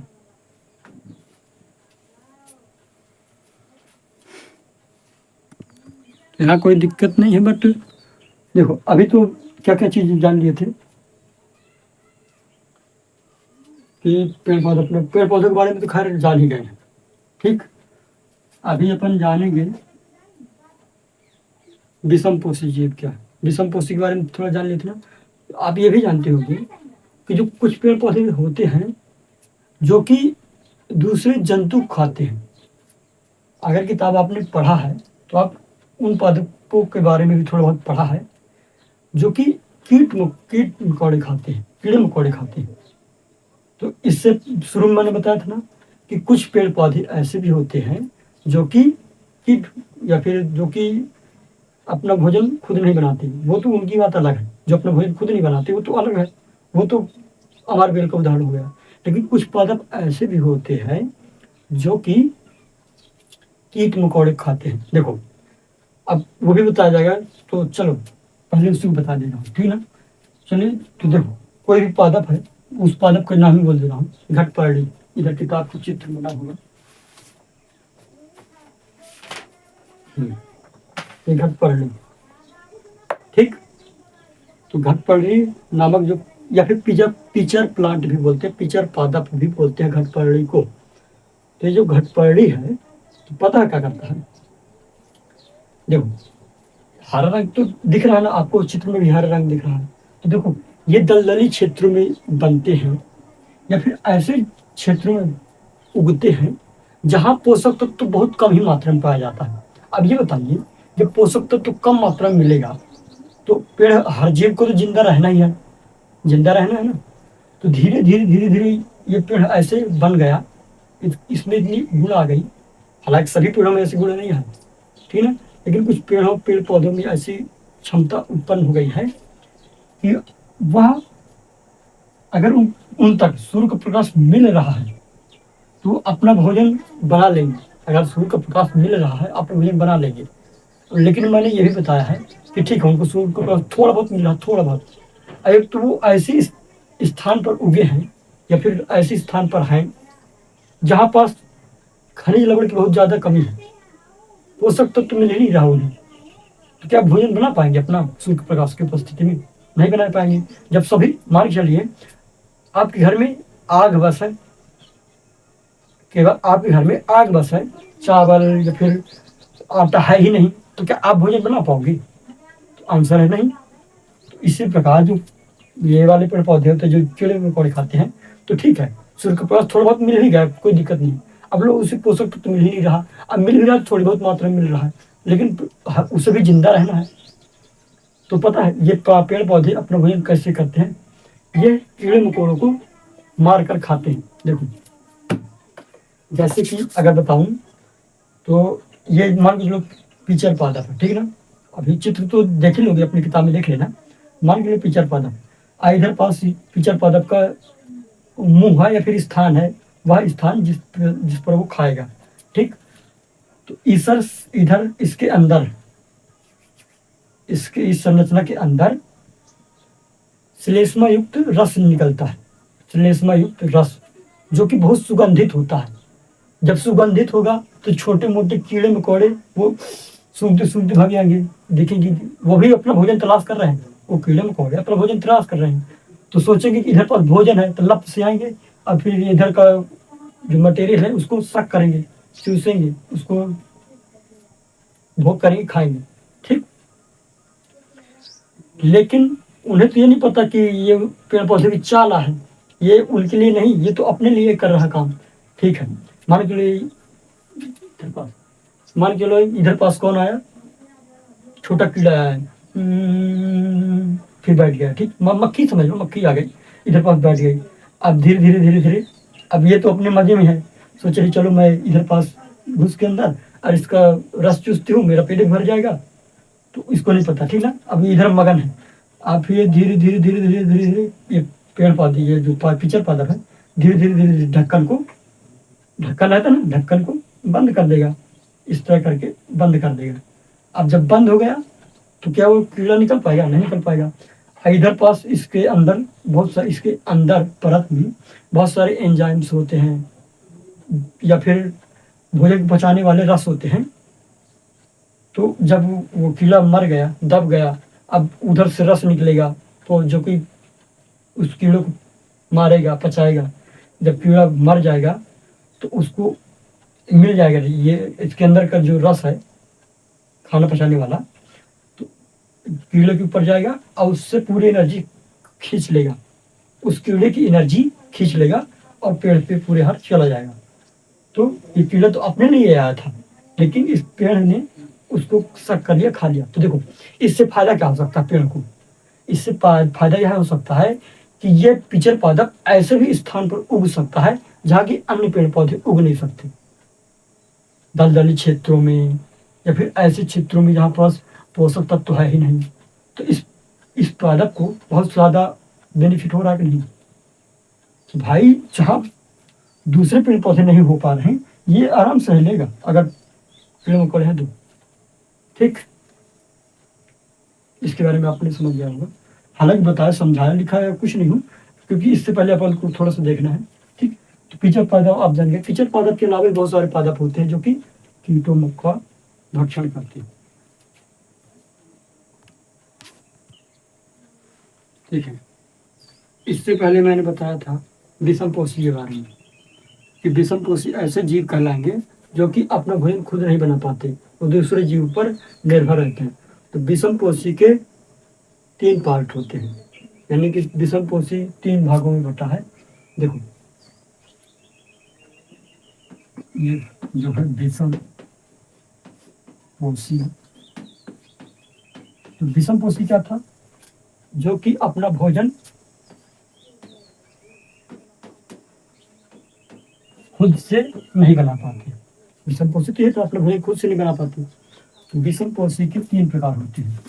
यहाँ कोई दिक्कत नहीं है, बट देखो अभी तो क्या क्या चीज जान लिए थे कि पेड़ पौधों के बारे में तो खैर जान ही गए हैं, ठीक। अभी अपन जानेंगे विषम पोषी जीव क्या है। विषम पोषी के बारे में थोड़ा जान लेते ना। आप ये भी जानते होंगे कि जो कुछ पेड़ पौधे होते हैं जो कि दूसरे जंतु खाते हैं। अगर किताब आपने पढ़ा है तो आप उन पादपों के बारे में भी थोड़ा बहुत पढ़ा है जो कि कीट मकोड़े खाते हैं, कीड़े मकोड़े खाते हैं। तो इससे शुरू में मैंने बताया था ना कि कुछ पेड़ पौधे ऐसे भी होते हैं जो कि कीट या फिर जो कि अपना भोजन खुद नहीं बनाते, वो तो उनकी बात अलग है। जो अपना भोजन खुद नहीं बनाते वो तो अलग है, वो तो अमर बेल का उदाहरण हो गया। लेकिन कुछ पादप ऐसे भी होते हैं जो कि कीट मकोड़े खाते हैं। देखो अब वो भी बताया जाएगा, तो चलो पहले उसी को बता दे रहा हूँ, ठीक ना। चलिए, तो देखो कोई भी पादप है, उस पादप का नाम ही बोल दे रहा हूँ, घटपर्णी। इधर किताब का चित्र बना होगा, ये घटपर्णी, ठीक। तो घटपर्णी नामक जो, या फिर पिचर प्लांट भी बोलते हैं, पिचर पादप भी बोलते हैं घटपर्णी को। तो ये जो घटपर्णी है तो पता है क्या करता है, देखो हरा रंग तो दिख रहा है ना आपको, चित्र में भी हरा रंग दिख रहा है। तो देखो ये दलदली क्षेत्रों में बनते हैं या फिर ऐसे क्षेत्रों में उगते हैं जहां पोषक तत्व तो बहुत कम ही मात्रा में पाया जाता है। अब ये बताइए, जब पोषक तत्व तो कम मात्रा में मिलेगा तो पेड़, हर जीव को तो जिंदा रहना ही है, जिंदा रहना है ना। तो धीरे धीरे ये पेड़ ऐसे बन गया, इसमें इतनी गुण आ गई। हालांकि सभी पेड़ों में ऐसे गुण नहीं है, ठीक है, लेकिन कुछ पेड़ पौधों में ऐसी क्षमता उत्पन्न हो गई है कि वह अगर उन तक सूर्य का प्रकाश मिल रहा है तो अपना भोजन बना लेंगे। अगर सूर्य का प्रकाश मिल रहा है अपना भोजन बना लेंगे। लेकिन मैंने ये भी बताया है कि ठीक है उनको सूर्य को थोड़ा बहुत मिल रहा, थोड़ा बहुत। एक तो वो ऐसी स्थान पर उगे हैं या फिर ऐसे स्थान पर हैं जहाँ पास खनिज लवण की बहुत ज़्यादा कमी है, पोषक तत्व तो मिल ही नहीं रहा उन्हें। तो क्या भोजन बना पाएंगे अपना सूर्य प्रकाश की उपस्थिति में? नहीं बना पाएंगे। जब सभी मान के चलिए आपके घर में आग बस है, केवल आपके घर में आग बस है, चावल या फिर आटा है ही नहीं, तो क्या आप भोजन बना पाओगे? तो आंसर है नहीं। तो इसी प्रकार जो ये वाले पेड़ पौधे होते हैं जो कीड़े मकोड़े खाते हैं, तो ठीक है सूर्य के पास थोड़ा बहुत मिल ही गया, कोई दिक्कत नहीं। अब लोग उसे पोषक तत्व तो मिल ही नहीं रहा, अब मिल भी रहा है थोड़ी बहुत मात्रा में मिल रहा है, लेकिन उसे भी जिंदा रहना है। तो पता है ये पेड़ पौधे अपना भोजन कैसे करते हैं? ये कीड़े मकोड़ों को मार कर खाते हैं। देखो जैसे कि अगर बताऊं तो ये मान के चलो पिचर पादप है, ठीक है ना? अभी चित्र तो देख ही लोगे, अपनी किताब में देख लेना। मान के चलो पिचर पादप, इधर पास पिचर पादप का मुंह है या फिर स्थान है, वह स्थान जिस पर वो खाएगा, ठीक। तो ईसर इधर इसके अंदर, इसके इस संरचना के अंदर श्लेष्मा युक्त रस निकलता है, श्लेष्मा युक्त रस जो कि बहुत सुगंधित होता है। जब सुगंधित होगा तो छोटे मोटे कीड़े मकोड़े वो सूंघते सूंघते भाग जाएंगे, देखेंगे वो भी अपना भोजन तलाश कर रहे हैं, वो कीड़े मकोड़े अपना भोजन तलाश कर रहे हैं, तो सोचेंगे कि इधर पास भोजन है तो लप से आएंगे, और फिर इधर का जो मटेरियल है उसको सक करेंगे, चूसेंगे, उसको भोग करेंगे, खाएंगे, ठीक। लेकिन उन्हें तो ये नहीं पता कि ये पेड़ पौधे की चाला है, ये उनके लिए नहीं, ये तो अपने लिए कर रहा काम, ठीक है। मान के लिए इधर पास, मान के लो इधर पास कौन आया, छोटा कीड़ा आया, फिर बैठ गया, ठीक। मक्खी समझ लो, मक्खी आ गई इधर पास बैठ गई। अब धीरे धीरे धीरे धीरे अब ये तो अपने मजे में है, सोचे चलो मैं इधर पास घुस के अंदर और इसका रस चूसती हूँ, मेरा पेट भर जाएगा, तो इसको नहीं पता, ठीक ना। अब इधर मगन है, अब ये धीरे धीरे धीरे धीरे धीरे धीरे ये पेड़ पौधे, ये जो पिचर पादप है, धीरे धीरे धीरे ढक्कन को, ढक्कन रहता है ना, ढक्कन को बंद कर देगा, इस तरह करके बंद कर देगा। अब जब बंद हो गया तो क्या वो कीड़ा निकल पाएगा? नहीं निकल पाएगा। इधर पास इसके अंदर बहुत सारे, इसके अंदर परत में बहुत सारे एंजाइम्स होते हैं या फिर भोजन को पचाने वाले रस होते हैं। तो जब वो कीड़ा मर गया, दब गया, अब उधर से रस निकलेगा, तो जो कि उस कीड़े को मारेगा, पचाएगा। जब कीड़ा मर जाएगा तो उसको मिल जाएगा ये इसके अंदर का जो रस है खाना पचाने वाला, तो कीड़े के ऊपर जाएगा और उससे पूरी एनर्जी खींच लेगा, उस कीड़े की एनर्जी खींच लेगा और पेड़ पे पूरे हाथ चला जाएगा। तो ये कीड़ा तो अपने लिए आया था, लेकिन इस पेड़ ने उसको सक कर लिया, खा लिया। तो देखो इससे फायदा क्या हो सकता है पेड़ को? इससे फायदा यह हो सकता है कि ये पिचर पादप ऐसे भी स्थान पर उग सकता है जहाँ की अन्य पेड़ पौधे उग नहीं सकते, दलदली क्षेत्रों में या फिर ऐसे क्षेत्रों में जहाँ पास पोषक तत्व तो है ही नहीं। तो इस पादप को बहुत ज़्यादा बेनिफिट हो रहा है कि नहीं? तो भाई जहाँ दूसरे पेड़ पौधे नहीं हो पा रहे हैं, ये आराम से लेगा अगर पेड़ मकोड़े हैं तो, ठीक। इसके बारे में आपने समझ गया होगा। हालांकि बताया, समझाया, लिखा है कुछ नहीं हूँ, क्योंकि इससे पहले अपन को थोड़ा सा देखना है, ठीक। तो पिचर पादप आप जान गए। पिचर पादप के अलावा बहुत सारे पादप होते हैं जो कि कीटों का भक्षण करते हैं, ठीक है। इससे पहले मैंने बताया था विषमपोषी के बारे में कि विषमपोषी ऐसे जीव कहलाएंगे जो कि अपना भोजन खुद नहीं बना पाते, वो दूसरे जीव पर निर्भर रहते हैं। तो विषमपोषी के 3 पार्ट होते हैं, यानी कि विषमपोषी 3 भागों में बटा है। देखो ये जो है विषमपोषी, तो विषमपोषी क्या था? जो कि अपना भोजन खुद से नहीं बना पाते। विषमपोषी तो ये तो अपना भोजन खुद से नहीं बना पाते। तो विषमपोषी के 3 प्रकार होते हैं,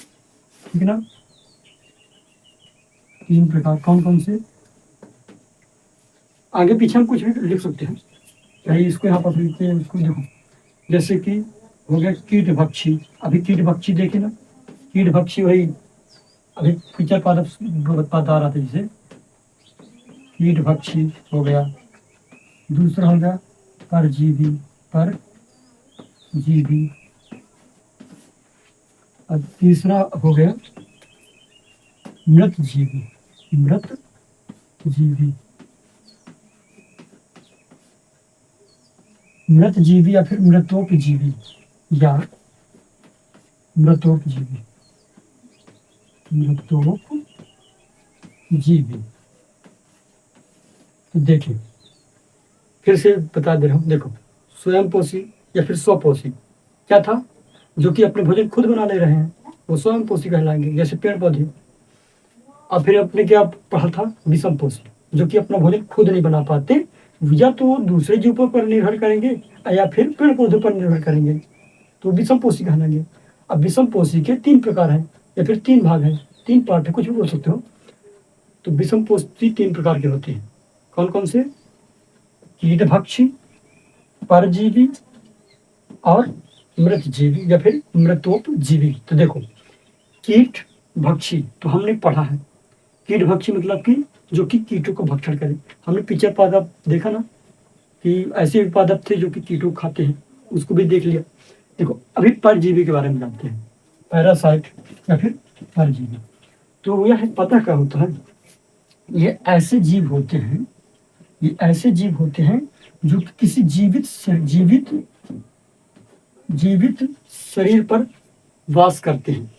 ठीक है ना। 3 प्रकार कौन कौन से? आगे पीछे हम कुछ भी लिख सकते हैं, चाहे इसको यहाँ पर लिखते हैं, इसको देखो, जैसे कि हो गया कीट भक्षी। अभी कीट भक्षी देखे ना, कीट भक्षी वही अभी पिक्चर पादप बता रहा था जिसे कीट भक्षी हो गया। दूसरा हो गया परजीवी, परजीवी। अब तीसरा हो गया मृतजीवी, मृतजीवी, मृतजीवी या फिर मृतोपजीवी या मृतोपजीवी, मृतोपजीवी। तो देखिए फिर से बता दे रहा हूँ, देखो स्वयं पोषी या फिर स्वपोषी क्या था, जो कि अपने भोजन खुद बना ले रहे हैं, वो स्वयं पोषी कहलाएंगे, जैसे पेड़ पौधे। और फिर अपने क्या पढ़ा था, विषम पोषी, जो कि अपना भोजन खुद नहीं बना पाते, या तो दूसरे जीवों पर निर्भर करेंगे या फिर पेड़ पौधों पर निर्भर करेंगे, तो विषम पोषी कहलाएंगे। अब विषम पोषी के 3 प्रकार हैं या फिर 3 भाग हैं, 3 पार्ट है, कुछ भी बोल सकते हो। तो विषम पोषी 3 प्रकार के होते हैं। कौन कौन से? कीटभक्षी, परजीवी और मृतजीवी या फिर मृतोपजीवी। तो देखो कीट भक्षी तो हमने पढ़ा है, कीट भक्षी मतलब कि जो कि कीटों को भक्षण करे। हमने पिक्चर पादप देखा ना कि ऐसे भी पादप थे जो कि कीटों को खाते हैं, उसको भी देख लिया। देखो अभी परजीवी के बारे में जानते हैं, पैरासाइट या फिर परजीवी। तो यह पता क्या होता है, ये ऐसे जीव होते हैं, ये ऐसे जीव होते हैं जो कि किसी जीवित शरीर पर वास करते हैं,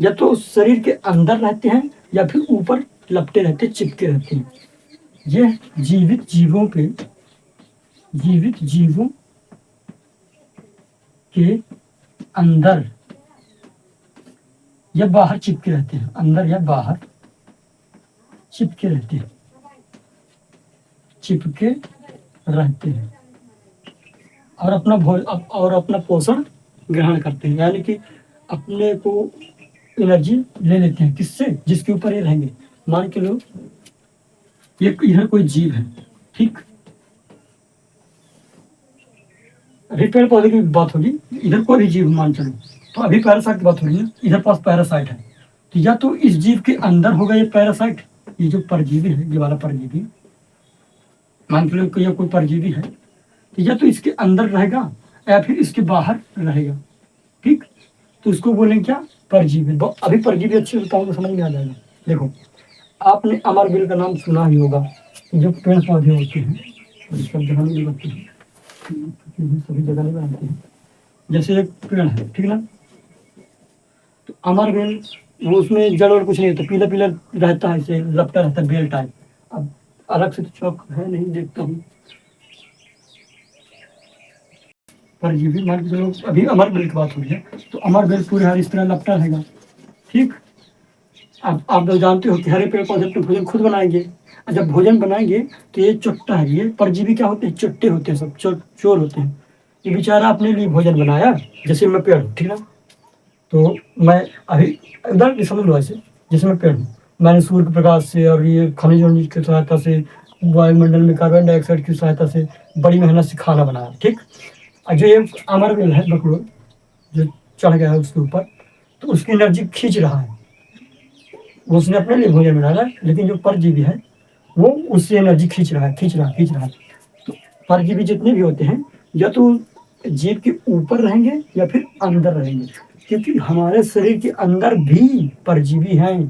या तो शरीर के अंदर रहते हैं या फिर ऊपर लपटे रहते, चिपके रहते हैं। यह जीवित जीवों के अंदर या बाहर चिपके रहते हैं, अंदर या बाहर चिपके रहते हैं, और अपना पोषण ग्रहण करते हैं, यानी कि अपने को एनर्जी ले लेते हैं। किससे? जिसके ऊपर ये रहेंगे। मान के लो ये इधर कोई जीव है, ठीक, अभी पेड़ पौधे की बात होगी, इधर कोई भी जीव मान चलो, तो अभी पैरासाइट की बात हो रही है, इधर पास पैरासाइट है, तो या तो इस जीव के अंदर होगा ये पैरासाइट, ये जो परजीवी है, ये वाला परजीवी, मान के लो ये कोई परजीवी है, तो या तो इसके अंदर रहेगा या फिर इसके बाहर रहेगा, ठीक। तो उसको बोलेंगे क्या? परजीवी। अभी परजीवी अच्छे से बताऊंगा, समझ में आ जाएगा। देखो आपने अमरबेल का नाम सुना ही होगा, जो पेड़ पौधे होते हैं, सब जगह नहीं बनते हैं, सभी जगह नहीं बनाते हैं। जैसे एक पेड़ है, ठीक ना, तो अमरबेल वो उसमें जड़ और कुछ नहीं होता, पीला पीला रहता है, ऐसे लपटा रहता है बेल टाइप। अब अलग से तो चौक है नहीं, देखता हूँ। परजीवी मान के चलो, अभी अमरबेल की बात हो रही है, तो अमरबेल पूरे हर इस तरह लपटा रहेगा, ठीक। अब आप लोग जानते हो कि हरे पेड़ पौधे अपने भोजन खुद बनाएंगे, और जब भोजन बनाएंगे तो ये चुट्टा है, ये परजीवी क्या होते हैं? चुट्टे होते हैं, सब चोर होते हैं। ये बेचारा अपने लिए भोजन बनाया, जैसे मैं पेड़ हूँ, ठीक ना, तो मैं अभी उदाहरण की समझ लो, ऐसे जैसे मैं पेड़ हूँ, मैंने सूर्य के प्रकाश से और ये खनिज वनिज की सहायता से, वायुमंडल में कार्बन डाइऑक्साइड की सहायता से बड़ी मेहनत से खाना बनाया, ठीक। और जो ये अमरबेल है बकलोल, जो चढ़ गया है उसके ऊपर, तो उसकी एनर्जी खींच रहा है, उसने अपने लिए भोजन बनाया, लेकिन जो परजीवी है वो उससे एनर्जी खींच रहा है। तो परजीवी जितने भी होते हैं, या तो जीव के ऊपर रहेंगे या फिर अंदर रहेंगे, क्योंकि हमारे शरीर के अंदर भी परजीवी हैं।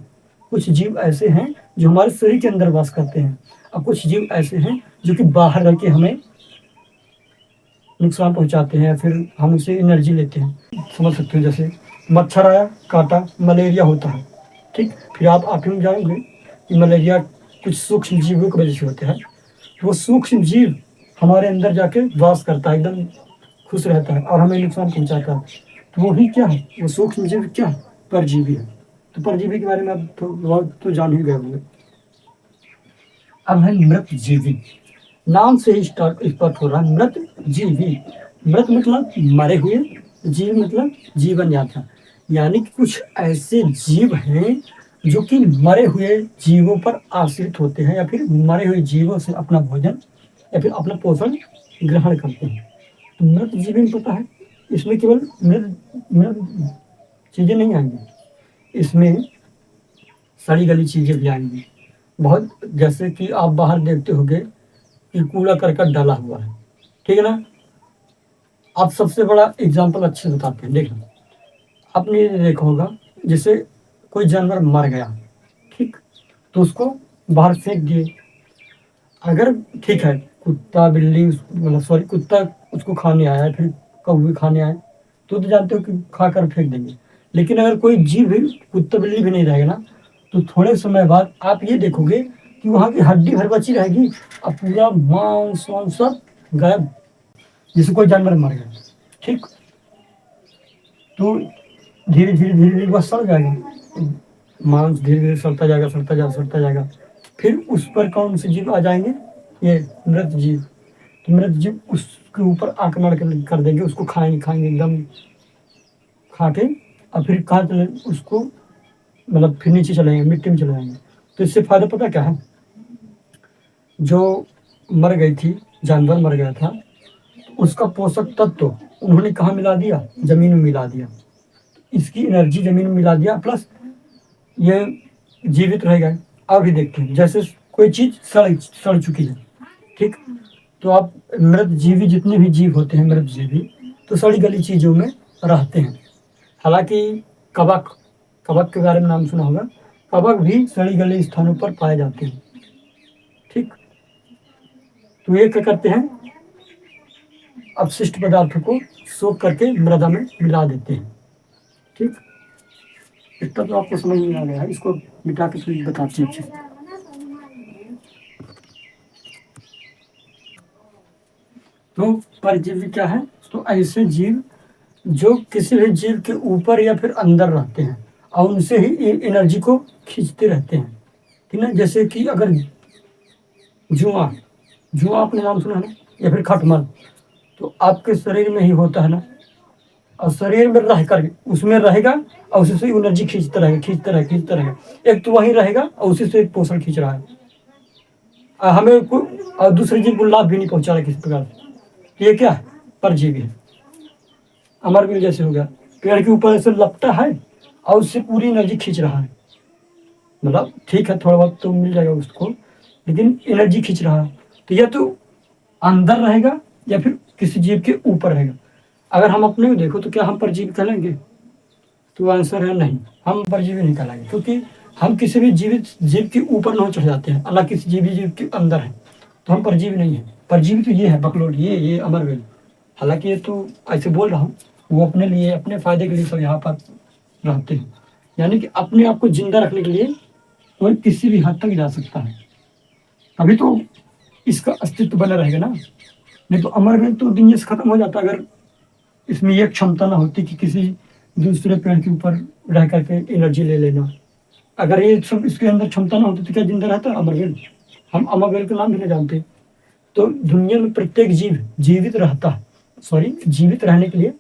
कुछ जीव ऐसे हैं जो हमारे शरीर के अंदर वास करते हैं, और कुछ जीव ऐसे हैं जो कि बाहर रह के हमें नुकसान पहुंचाते हैं, फिर हम उससे एनर्जी लेते हैं। समझ सकते हो, जैसे मच्छर आया, काटा, मलेरिया होता है, ठीक। फिर आप ही जानेंगे कि मलेरिया कुछ सूक्ष्म जीवों की वजह से होता है। तो वो सूक्ष्म जीव हमारे अंदर जाके वास करता है, एकदम खुश रहता है और हमें नुकसान पहुंचाता है। तो वो ही क्या है? वो सूक्ष्म जीव क्या है? परजीवी है। तो परजीवी के बारे में आप तो जान ही गए होंगे। अब है मृत जीवी, नाम से ही स्पष्ट हो रहा है, मृत जीवी। मृत मतलब मरे हुए, जीव मतलब जीवन यात्रा, यानी कि कुछ ऐसे जीव हैं जो कि मरे हुए जीवों पर आश्रित होते हैं, या फिर मरे हुए जीवों से अपना भोजन या फिर अपना पोषण ग्रहण करते हैं। तो मृत जीवी में पता है इसमें केवल मृत मृत चीज़ें नहीं आएँगी, इसमें सड़ी गली चीज़ें भी आएँगी। बहुत, जैसे कि आप बाहर देखते होंगे कि कूड़ा करकट डाला हुआ है, ठीक है ना? आप सबसे बड़ा एग्ज़ाम्पल अच्छे से बताते हैं, देखिए, आपने ये देखा होगा, जैसे कोई जानवर मर गया, ठीक? तो उसको बाहर फेंक दिए। अगर ठीक है, कुत्ता, बिल्ली मतलब सॉरी कुत्ता उसको खाने आया, फिर कौवे खाने आए, तो जानते हो कि खाकर फेंक देंगे। लेकिन अगर कोई जीव भी, कुत्ता बिल्ली भी नहीं रहेगा ना, तो थोड़े समय बाद आप ये देखोगे कि वहाँ की हड्डी भर बची रहेगी और पूरा मांस-वांस सब गायब, जैसे कोई जानवर मर गया, ठीक? तो धीरे-धीरे वह सड़ जाएगा। मांस धीरे-धीरे सड़ता जाएगा, सड़ता जाएगा, सड़ता जाएगा। फिर उस पर कौन से जीव आ जाएँगे? ये मृत जीव। तो मृत जीव उसके ऊपर आक्रमण कर देंगे, उसको खाएँगे एकदम, खा के और फिर कहाँ चले उसको, मतलब फिर नीचे चले जाएँगे, मिट्टी में चले जाएँगे। तो इससे फ़ायदा पता क्या है? जो मर गई थी, जानवर मर गया था, उसका पोषक तत्व उन्होंने कहाँ मिला दिया? ज़मीन में मिला दिया। इसकी एनर्जी ज़मीन में मिला दिया, प्लस ये जीवित रहेगा। अभी देखते हैं, जैसे कोई चीज़ सड़ चुकी है, ठीक? तो आप मृत जीवी, जितने भी जीव होते हैं मृत जीवी, तो सड़ी गली चीज़ों में रहते हैं। हालाँकि कवक, कवक के बारे में नाम सुना होगा, कवक भी सड़ी गली स्थानों पर पाए जाते हैं, ठीक? तो ये क्या करते हैं, अपशिष्ट पदार्थों को सोख करके मृदा में मिला देते हैं, ठीक? इतना तो आपको समझ में आ गया है, इसको मिटा के फिर बताते हैं अच्छे से। तो परजीवी क्या है? तो ऐसे जीव जो किसी भी जीव के ऊपर या फिर अंदर रहते हैं और उनसे ही एनर्जी को खींचते रहते हैं, ठीक है? जैसे कि अगर जुआ, जुआ आपने नाम सुना है ना, या फिर खटमल, तो आपके शरीर में ही होता है ना, और शरीर में रह कर उसमें रहेगा और उसी से एनर्जी खींचता रहेगा, खींचता रहेगा, खींचता रहेगा। एक तो वहीं रहेगा और उसी से पोषण खींच रहा है, हमें और दूसरे जीव को लाभ भी नहीं पहुंचा रहा किसी प्रकार से। ये क्या है? परजीवी है। अमरवीर जैसे हो गया, पेड़ के ऊपर ऐसे लपटा है और उससे पूरी एनर्जी खींच रहा है, मतलब ठीक है थोड़ा बहुत तो मिल जाएगा उसको, लेकिन एनर्जी खींच रहा है। तो या तो अंदर रहेगा या फिर किसी जीव के ऊपर रहेगा। अगर हम अपने को देखो तो क्या हम परजीवी कहलाएंगे? तो आंसर है नहीं, हम परजीवी नहीं कहलाएंगे, क्योंकि हम किसी भी जीवित जीव के ऊपर नहीं चढ़ जाते हैं, अल्लाह किसी जीवी जीव के अंदर है, तो हम परजीवी नहीं है। परजीवी तो ये है बकलोल, ये अमरवेल। हालांकि ये तो ऐसे बोल रहा हूँ, वो अपने लिए, अपने फायदे के लिए सब यहाँ पर रहते हैं, यानी कि अपने आप को जिंदा रखने के लिए कोई किसी भी हद तक जा सकता है, तभी तो इसका अस्तित्व बना रहेगा ना। नहीं तो अमरवेल तो दुनिया से खत्म हो जाता अगर इसमें ये क्षमता ना होती कि किसी दूसरे पेड़ के ऊपर रह करके एनर्जी ले लेना। अगर ये सब इसके अंदर क्षमता ना होती तो क्या जिंदा रहता अमरवेल? हम अमरवेल का नाम भी नहीं जानते। तो दुनिया में प्रत्येक जीव जीवित रहता है, सॉरी जीवित रहने के लिए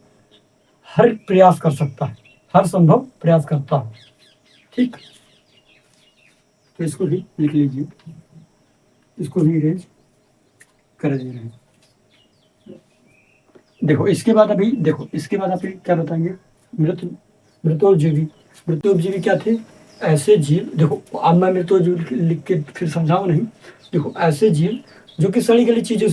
हर प्रयास कर सकता है, हर संभव प्रयास करता है, ठीक? तो इसको भी लिख लीजिए, इसको भी इरेज कर दे रहे हैं। देखो इसके बाद अभी देखो इसके बाद आप क्या बताएंगे? मृत मृतोपजीवी। मृतोपजीवी क्या थे? ऐसे जीव, देखो अब मैं मृतोपजीवी लिख के फिर समझाऊं नहीं। देखो ऐसे जीव जो कि सड़ी गली चीजों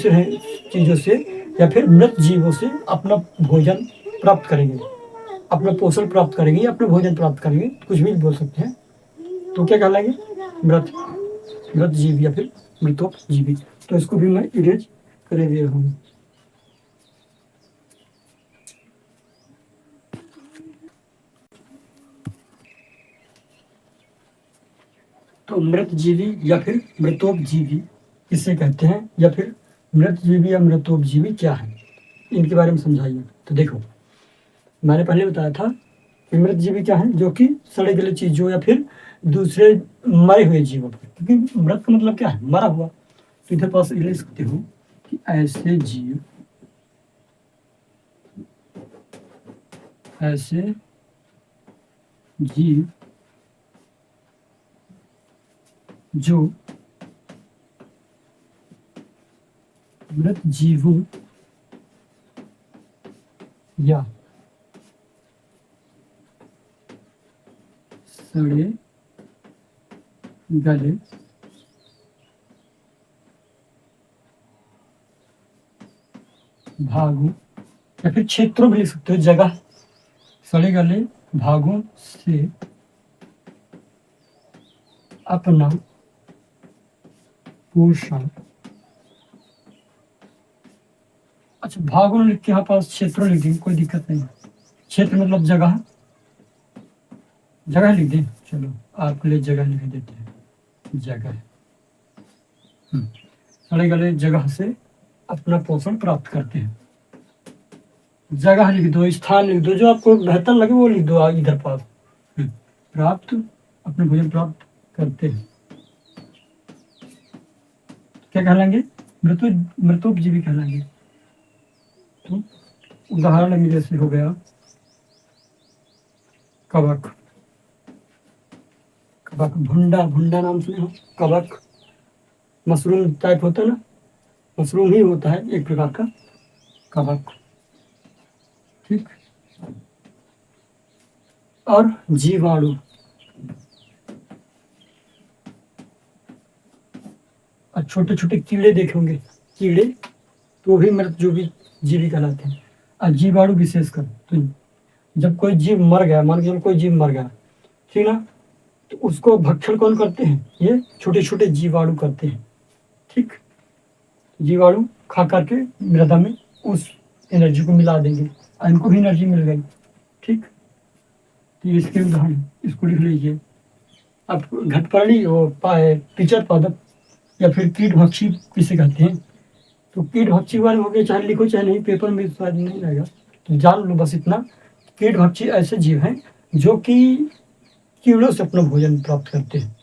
से या फिर मृत जीवों से अपना भोजन प्राप्त करेंगे, अपना पोषण प्राप्त करेंगे, अपना भोजन प्राप्त करेंगे, कुछ भी बोल सकते हैं। तो क्या कहलाएंगे? मृत मृत जीव या फिर मृतोपजीवी। तो इसको भी मैं इरेज कर दे रहा हूँ। तो मृतजीवी या फिर मृतोपजीवी किसे कहते हैं, या फिर मृतजीवी या मृतोपजीवी क्या है, इनके बारे में समझाइए। तो देखो मैंने पहले बताया था कि मृतजीवी क्या है, जो कि सड़े गले चीजों या फिर दूसरे मरे हुए जीवों पर, क्योंकि मृत का मतलब क्या है? मरा हुआ। तो इधर पास लिख सकते हो कि ऐसे जीव जो मृत जीवों या सड़े गले भागों, या फिर क्षेत्रों भी लिख सकते हो, जगह, सड़े गले भागों से अपना पोषण। अच्छा, भागों लिख के यहाँ पास क्षेत्रों लिख देंगे, कोई दिक्कत नहीं है। क्षेत्र मतलब जगह, जगह लिख दें, चलो आपके लिए जगह लिख देते हैं, जगह। सड़े गले जगह से अपना पोषण प्राप्त करते हैं। जगह लिख दो, स्थान लिख दो, जो आपको बेहतर लगे वो लिख दो इधर पास। प्राप्त, अपने भोजन प्राप्त करते हैं, क्या कहलाएंगे? मृतोपजीवी कहलाएंगे। तो उदाहरण में जैसे हो गया कवक, कवक, भुंडा, भुंडा नाम सुने हो? कवक मशरूम टाइप होता है ना, मशरूम ही होता है एक प्रकार का कवक, ठीक। और जीवाणु, और छोटे छोटे कीड़े देखे होंगे, कीड़े तो भी मृत जो भी जीवी कहलाते हैं। और जीवाणु विशेषकर, तो जब कोई जीव मर गया, मान के कोई जीव मर गया, ठीक ना, तो उसको भक्षण कौन करते हैं? ये छोटे छोटे जीवाणु करते हैं, ठीक। जीवाणु खा करके मृदा में उस एनर्जी को मिला देंगे, और इनको भी एनर्जी मिल गई, ठीक। तो इसके उदाहरण इसको लिख लीजिए। अब घटपर्णी वो पिचर पादप या फिर कीट भक्षी किसे कहते हैं? तो कीट भक्षी वाले हो गए, चाहे लिखो चाहे नहीं, पेपर में शायद नहीं आएगा, तो जान लो बस इतना। कीट भक्षी ऐसे जीव हैं जो कि कीड़ों से अपना भोजन प्राप्त करते हैं,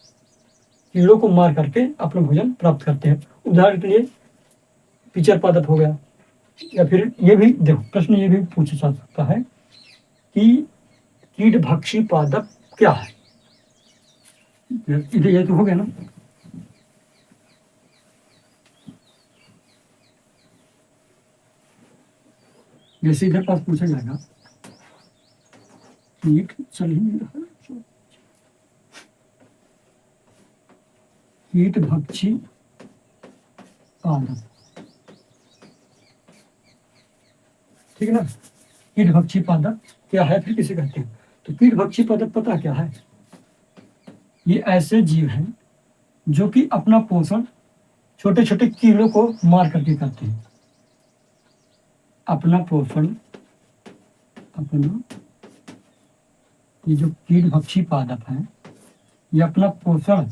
कीड़ों को मार करके अपना भोजन प्राप्त करते हैं। उदाहरण के लिए पिचर पादप हो गया, या फिर ये भी देखो, प्रश्न ये भी पूछा जा सकता है कि कीट भक्षी पादप क्या है? इधर ये तो हो गया ना। जैसे इधर पास पूछा जाएगा कीट, चल ही नहीं रहा, कीट भक्षी पादप, ठीक है ना। कीट भक्षी पादप क्या है, फिर किसे कहते हैं? तो कीट भक्षी पादप पता क्या है? ये ऐसे जीव हैं जो कि अपना पोषण छोटे छोटे कीड़ों को मार करके करते हैं। अपना पोषण, अपना, ये जो कीट भक्षी पादप है, ये अपना पोषण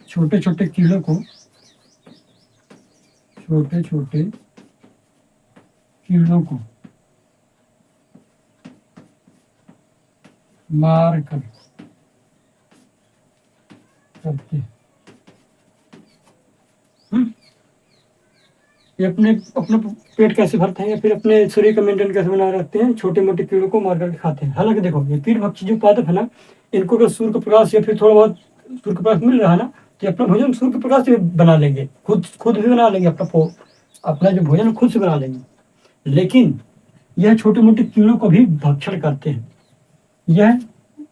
छोटे छोटे कीड़ों को, छोटे छोटे कीड़ों को मार कर करते हैं। ये अपने अपना पेट कैसे भरते हैं, या फिर अपने शरीर का मेंटेन कैसे बनाए रखते हैं? छोटे मोटे कीड़ों को मार कर खाते हैं। हालांकि देखो, ये कीट भक्षी जो पादप है ना, इनको अगर सूर्य का प्रकाश या फिर थोड़ा बहुत सूर्य का प्रकाश मिल रहा है ना, तो अपना भोजन सूर्य के प्रकाश से बना लेंगे, खुद भी बना लेंगे, अपना जो भोजन खुद से बना लेंगे। लेकिन यह छोटे मोटे कीड़ों को भी भक्षण करते हैं। यह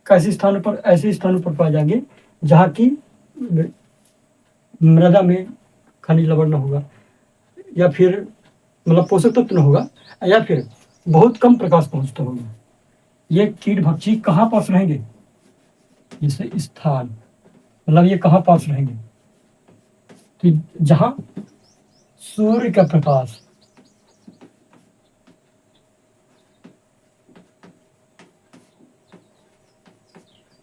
कैसे स्थानों पर, ऐसे स्थानों पर पाए जाएंगे जहाँ की मृदा में खनिज लवण न होगा, या फिर मतलब पोषक तत्व न होगा, या फिर बहुत कम प्रकाश पहुंचता होगा। ये कीट भक्षी कहाँ पास रहेंगे? जैसे स्थान, मतलब ये कहाँ पास रहेंगे? तो जहां सूर्य का प्रकाश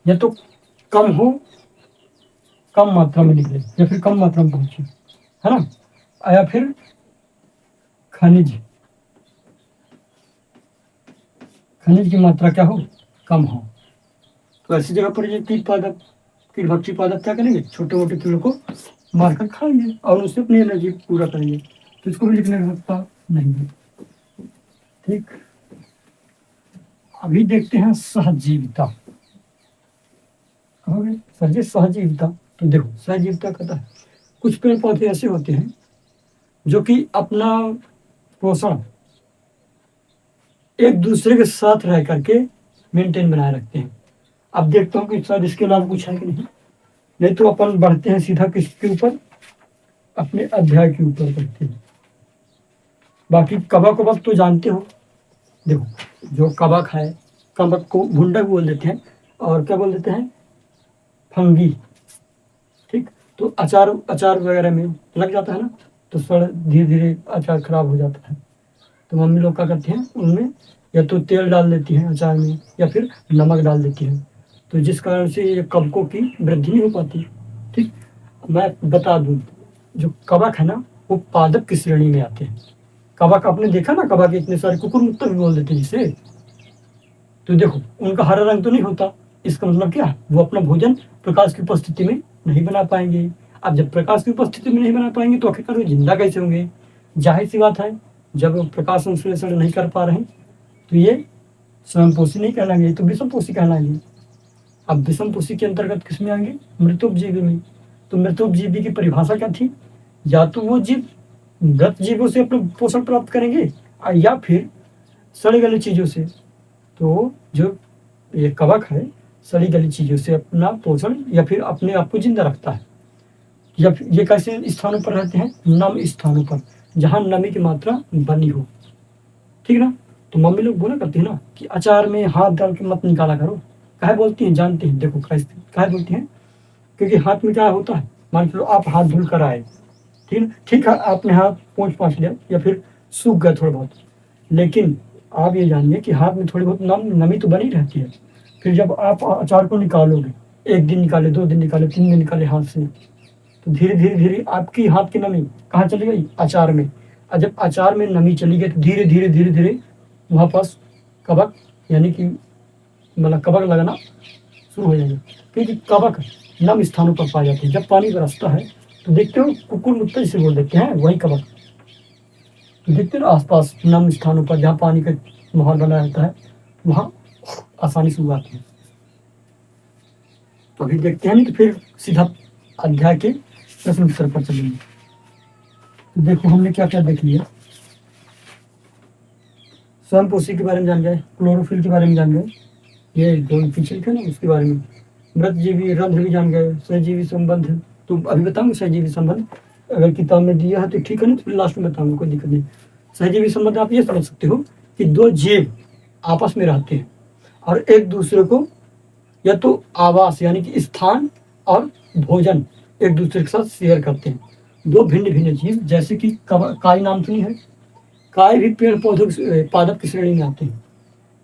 या तो कम हो, कम मात्रा में निकले, या फिर कम मात्रा में पहुंचे, है ना, या फिर खनिज, खनिज की मात्रा क्या हो, कम हो। तो ऐसी जगह पर ये कीट भक्षी पादप क्या करेंगे? छोटे मोटे कीड़ों को मारकर खाएंगे और उससे अपनी एनर्जी पूरा करेंगे। तो इसको भी लिखने का सकता नहीं है, ठीक। अभी देखते हैं सहजीविता। कहोगे सर जी सहजीविता, तो देखो सहजीविता कहता है कुछ पेड़ पौधे ऐसे होते हैं जो कि अपना पोषण एक दूसरे के साथ रह करके मेंटेन बनाए रखते हैं। अब देखता हूँ कि शायद इसके अलावा कुछ है कि नहीं तो अपन बढ़ते हैं सीधा किसके ऊपर, अपने अध्याय के ऊपर बढ़ते हैं। बाकी कवक वबक तो जानते हो, देखो जो कवक है, कवक को भुंडक बोल देते हैं और क्या बोल देते हैं, फंगी। ठीक, तो अचार अचार वगैरह में लग जाता है ना, तो सड़ धीरे धीरे अचार खराब हो जाता है। तो मम्मी लोग क्या करती हैं, उनमें या तो तेल डाल देती हैं अचार में या फिर नमक डाल देती हैं, तो जिस कारण से ये कवकों की वृद्धि नहीं हो पाती। ठीक, मैं बता दूं, जो कवक है ना वो पादप की श्रेणी में आते हैं। कवक आपने देखा ना, कवक इतने सारे कुकुर मुत्तर भी बोल देते हैं जिसे, तो देखो उनका हरा रंग तो नहीं होता, इसका मतलब क्या है, वो अपना भोजन प्रकाश की उपस्थिति में नहीं बना पाएंगे। अब जब प्रकाश की उपस्थिति में नहीं बना पाएंगे तो आखिरकार वो जिंदा कैसे होंगे? जाहिर सी बात है, जब वो प्रकाश संश्लेषण नहीं कर पा रहे हैं तो ये स्वयंपोषी नहीं कहलाएंगे, तो विषमपोषी कहलाएंगे। अब विषमपोषी के अंतर्गत किसमें आएंगे, मृतोपजीवी में। तो मृतोपजीवी की परिभाषा क्या थी, या तो वो जीव मृत जीवों से अपना पोषण प्राप्त करेंगे या फिर सड़े गले चीजों से। तो जो ये कवक है सड़ी गली चीजों से अपना पोषण या फिर अपने आप को जिंदा रखता है। या फिर ये कैसे स्थानों पर रहते हैं, नम स्थानों पर, जहां नमी की मात्रा बनी हो। ठीक ना, तो मम्मी लोग बोला करती है ना कि अचार में हाथ डाल के मत निकाला करो। काहे बोलती हैं, जानते हैं, देखो काहे बोलती हैं, क्योंकि हाथ में क्या होता है, मान लो आप हाथ धुल कर आए, ठीक है, ठीक है, आपने हाथ पोंछ लिया या फिर सूख गया थोड़ा बहुत, लेकिन आप ये जानिए कि हाथ में थोड़ी बहुत नमी तो बनी रहती है। फिर जब आप अचार को निकालोगे, एक दिन निकाले, 2 दिन निकाले, 3 दिन निकाले हाथ से, तो धीरे धीरे धीरे आपकी हाथ की नमी कहाँ चली गई, अचार में। और जब अचार में नमी चली गई तो धीरे धीरे धीरे धीरे वहाँ पास कवक, यानी कि मतलब कवक लगना शुरू हो जाएगा, क्योंकि कवक नम स्थानों पर पाए जाते हैं। जब पानी बरसता है तो देखते हो कुकुर मुत्ता जिसे बोल देते हैं, वही कवक। तो देखते हो आसपास नम स्थानों पर जहाँ पानी का माहौल बना रहता है वहाँ आसानी से उगाते हैं। तो अभी देखते हैं, नहीं तो फिर सीधा अध्याय के प्रश्न उत्तर पर चलेंगे। तो देखो हमने क्या क्या देख लिया, स्वयंपोषी के बारे में जान गए, क्लोरोफिल के बारे में जान गए, ये जो पीछे थे ना उसके बारे में, मृतजीवी रंध्र भी जान गए, सहजीवी संबंध तो अभी बताऊंगा, सहजीवी संबंध अगर किताब में दिया है तो ठीक है, नहीं तो फिर लास्ट में बताऊंगा, कोई दिक्कत नहीं। सहजीवी संबंध आप ये समझ सकते हो कि दो जीव आपस में रहते हैं और एक दूसरे को या तो आवास यानी कि स्थान और भोजन एक दूसरे के साथ शेयर करते हैं। दो भिन्न भिन्न जीव, जैसे कि काई नाम सुनी है, काय भी पेड़ पौधों पादप की श्रेणी में आते हैं।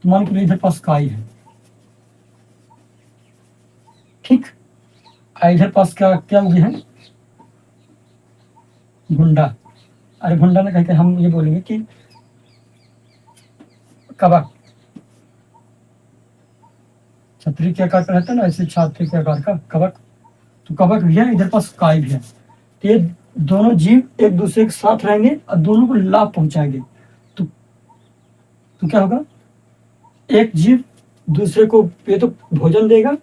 तो मान के इधर पास काई है, ठीक, इधर पास क्या क्या उगे हैं, भुंडा। अरे भुंडा ना कहते, हम ये बोलेंगे कि कवक, छतरी के आकार का रहता है ना, ऐसे छात्र के आकार का कवक, तो कवक भी है, इधर पास काय भी है। तो ये दोनों जीव एक दूसरे के साथ रहेंगे और दोनों को लाभ पहुंचाएंगे। तो क्या होगा, एक जीव दूसरे को ये तो भोजन देगा,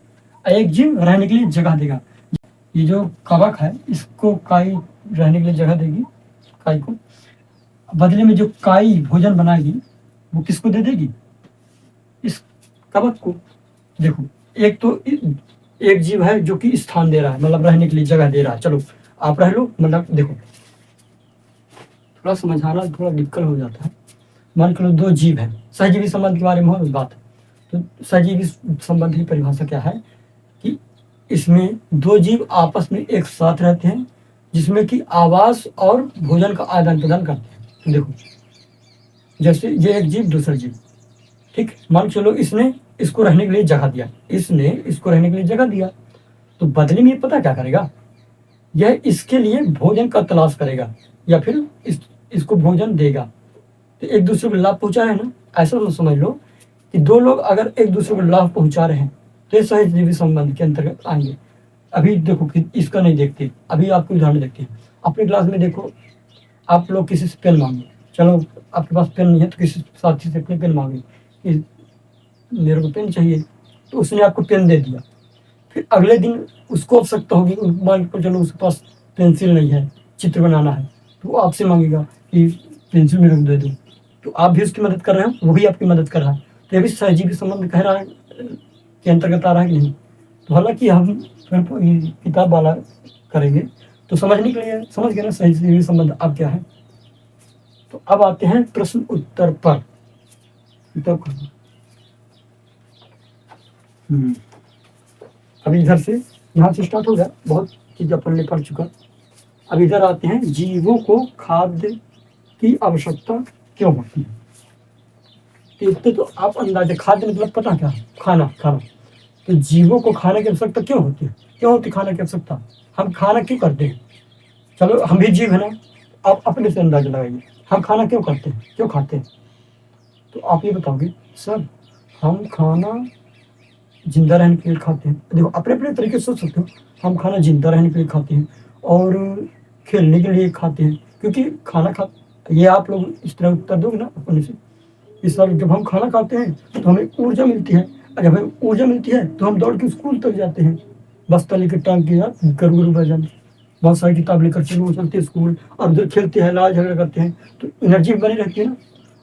एक जीव रहने के लिए जगह देगा। ये जो कवक है इसको काई रहने के लिए जगह देगी, काई को, बदले में जो काई भोजन बनाएगी वो किसको दे देगी, इस कवक को। देखो एक तो एक जीव है जो कि स्थान दे रहा है, मतलब रहने के लिए जगह दे रहा है, चलो आप रह लो, मतलब देखो थोड़ा समझाना थोड़ा दिक्कत हो जाता है। मान लो दो जीव है, सहजीवी संबंध के बारे में हो बात, तो सहजीवी संबंध की परिभाषा क्या है कि इसमें दो जीव आपस में एक साथ रहते हैं जिसमें कि आवास और भोजन का आदान प्रदान करते हैं। तो देखो जैसे ये एक जीव दूसरा जीव, ठीक, मान चलो इसने इसको रहने के लिए जगह दिया, इसने इसको रहने के लिए जगह दिया, तो बदले में पता क्या करेगा, यह इसके लिए भोजन का तलाश करेगा या फिर इसको भोजन देगा। तो एक दूसरे को लाभ पहुंचा रहे हैं ना, ऐसा तो समझ लो कि दो लोग अगर एक दूसरे को लाभ पहुंचा रहे हैं तो ये सहजीवी संबंध के अंतर्गत आएंगे। अभी देखो कि इसका नहीं देखते, अभी आपको उदाहरण देखते हैं। अपने क्लास में देखो, आप लोग किसी से पेन मांगे, चलो आपके पास पेन नहीं है तो किसी साथी से अपने पेन मांगे कि मेरे को पेन चाहिए, तो उसने आपको पेन दे दिया। फिर अगले दिन उसको आवश्यकता होगी, मान को चलो उसके पास पेंसिल नहीं है, चित्र बनाना है, तो वो आपसे मांगेगा कि पेंसिल मेरे को दे दो, तो आप भी उसकी मदद कर रहे हो, वो भी आपकी मदद कर रहा है, तो ये भी सहजीवी संबंध कह रहा है के अंतर्गत आ रहा है कि नहीं। तो हालांकि हम किताब वाला करेंगे तो समझने के लिए समझ गए ना सहजीवी संबंध अब क्या है। तो अब आते हैं प्रश्न उत्तर पर। तो अब इधर से यहाँ से स्टार्ट हो गया, बहुत चीज अपन ने पढ़ चुका। अब इधर आते हैं, जीवों को खाद्य की आवश्यकता क्यों होती है। तो इससे तो आप अंदाजे, खाद्य मतलब पता क्या है, खाना खाना। तो जीवों को खाने की आवश्यकता क्यों होती है, क्यों होती खाने की आवश्यकता, हम खाना क्यों करते हैं। चलो हम भी जीव है ना, आप अपने से अंदाजा लगाइए, हम खाना क्यों करते हैं, क्यों खाते हैं। तो आप ये बताओगे सर हम खाना जिंदा रहने के लिए खाते हैं। देखो अपने अपने तरीके से सोच सकते हो, हम खाना जिंदा रहने के लिए खाते हैं और खेलने के लिए खाते हैं, क्योंकि खाना खा, ये आप लोग इस तरह उत्तर दोगे ना अपने से, इस बार जब हम खाना खाते हैं तो हमें ऊर्जा मिलती है, और जब हमें ऊर्जा मिलती है तो हम दौड़ के स्कूल तक जाते हैं, बस्ता लेकर टांग के यार गरू गरू बजाते हैं, बहुत सारी किताब लेकर चलते हैं स्कूल, और उधर खेलते हैं, लड़ाई झगड़ा करते हैं, तो एनर्जी बनी रहती है ना।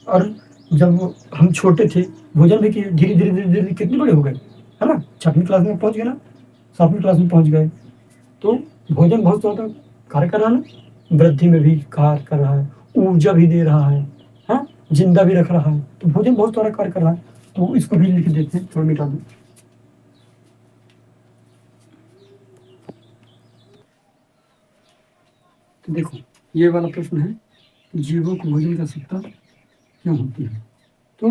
और जब हम छोटे थे भोजन भी किए, धीरे धीरे धीरे धीरे कितने बड़े हो गए, है ना, 6वीं क्लास में पहुंच गए ना, 7वीं क्लास में पहुंच गए, तो भोजन बहुत ज़्यादा कार्य कर रहा है ना, वृद्धि में भी कार्य कर रहा है, ऊर्जा भी दे रहा है, हाँ, जिंदा भी रख रहा है, तो भोजन बहुत सारा कार्य कर रहा है। तो इसको भी लिख देते हैं, थोड़ा मिटा दो। तो देखो ये वाला प्रश्न है, जीवों को भोजन की आवश्यकता क्यों होती है। तो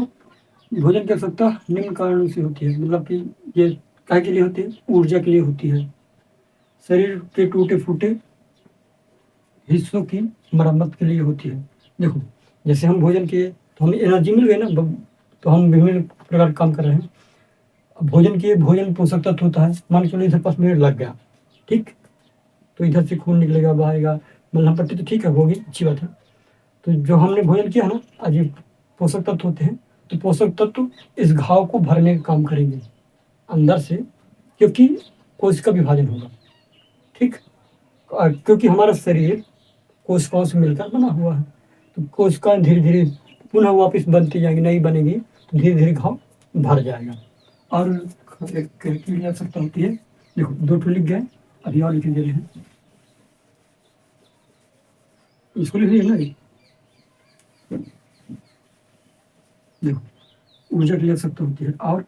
भोजन की आवश्यकता निम्न कारणों से होती है, मतलब कि ये काय के लिए होती है, ऊर्जा के लिए होती है, शरीर के टूटे फूटे हिस्सों की मरम्मत के लिए होती है। देखो जैसे हम भोजन किए तो हमें एनर्जी मिल गई ना, तो हम विभिन्न प्रकार के काम कर रहे हैं। अब भोजन किए, भोजन पोषक तत्व होता है, मान के चलो इधर 5 मिनट लग गया, ठीक, तो इधर से खून निकलेगा बहाएगा, मलहम पट्टी तो ठीक है होगी, अच्छी बात है। तो जो हमने भोजन किया ना, आज ये पोषक तत्व होते हैं, तो पोषक तत्व इस घाव को भरने का काम करेंगे अंदर से, क्योंकि कोशिका विभाजन होगा, ठीक, क्योंकि हमारा शरीर कोशिकाओं से मिलकर बना हुआ है, तो कोशिकाएं धीरे धीरे पुनः वापस बनती जाएंगी, नई बनेगी, तो धीरे धीरे घाव भर जाएगा। और एक की आवश्यकता होती है, देखो 2 ठो लिख गए, अभी और लिख दे रहे हैं, इसको लिख लिया ना, देखो ऊर्जा की आवश्यकता होती है, और